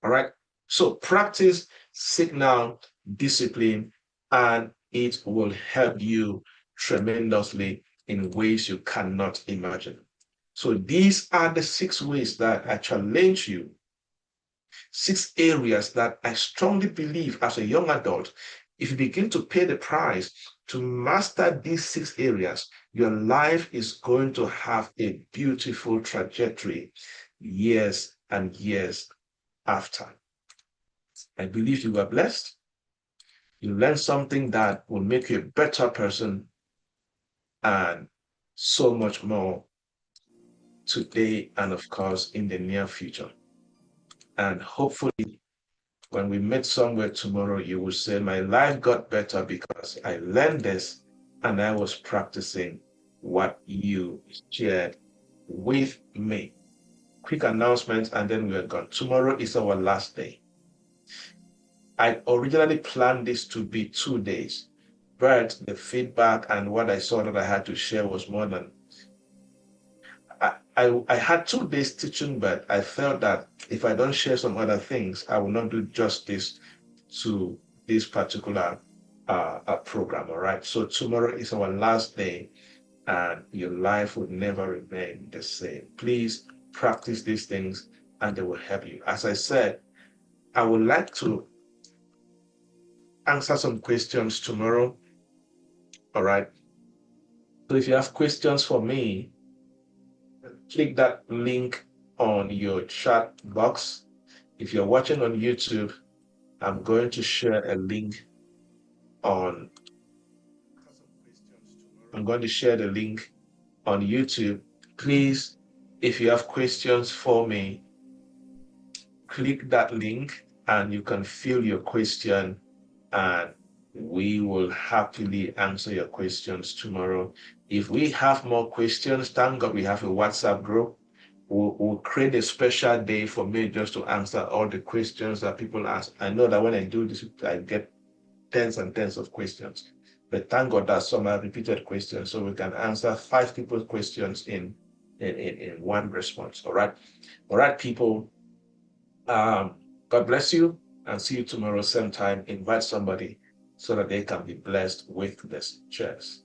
All right. So practice signal discipline, and it will help you tremendously in ways you cannot imagine. So these are the 6 ways that I challenge you, 6 areas that I strongly believe as a young adult, if you begin to pay the price to master these 6 areas, your life is going to have a beautiful trajectory years and years after. I believe you were blessed. You learned something that will make you a better person, and so much more today and, of course, in the near future. And hopefully, when we meet somewhere tomorrow, you will say, my life got better because I learned this and I was practicing what you shared with me. Quick announcement, and then we are gone. Tomorrow is our last day. I originally planned this to be 2 days, but the feedback and what I saw that I had to share was more than I had 2 days teaching, but I felt that if I don't share some other things, I will not do justice to this particular program. All right. So tomorrow is our last day, and your life will never remain the same. Please practice these things, and they will help you. As I said, I would like to answer some questions tomorrow. All right. So if you have questions for me, click that link on your chat box. If you're watching on YouTube, I'm going to share a link on, I'm going to share the link on YouTube. Please, if you have questions for me, click that link and you can fill your question, and we will happily answer your questions tomorrow If we have more questions, thank God we have a WhatsApp group. We'll create a special day for me just to answer all the questions that people ask. I know that when I do this, I get tens and tens of questions. But thank God that some are repeated questions, so we can answer 5 people's questions in one response. All right, people. God bless you, and see you tomorrow same time. Invite somebody so that they can be blessed with this. Cheers.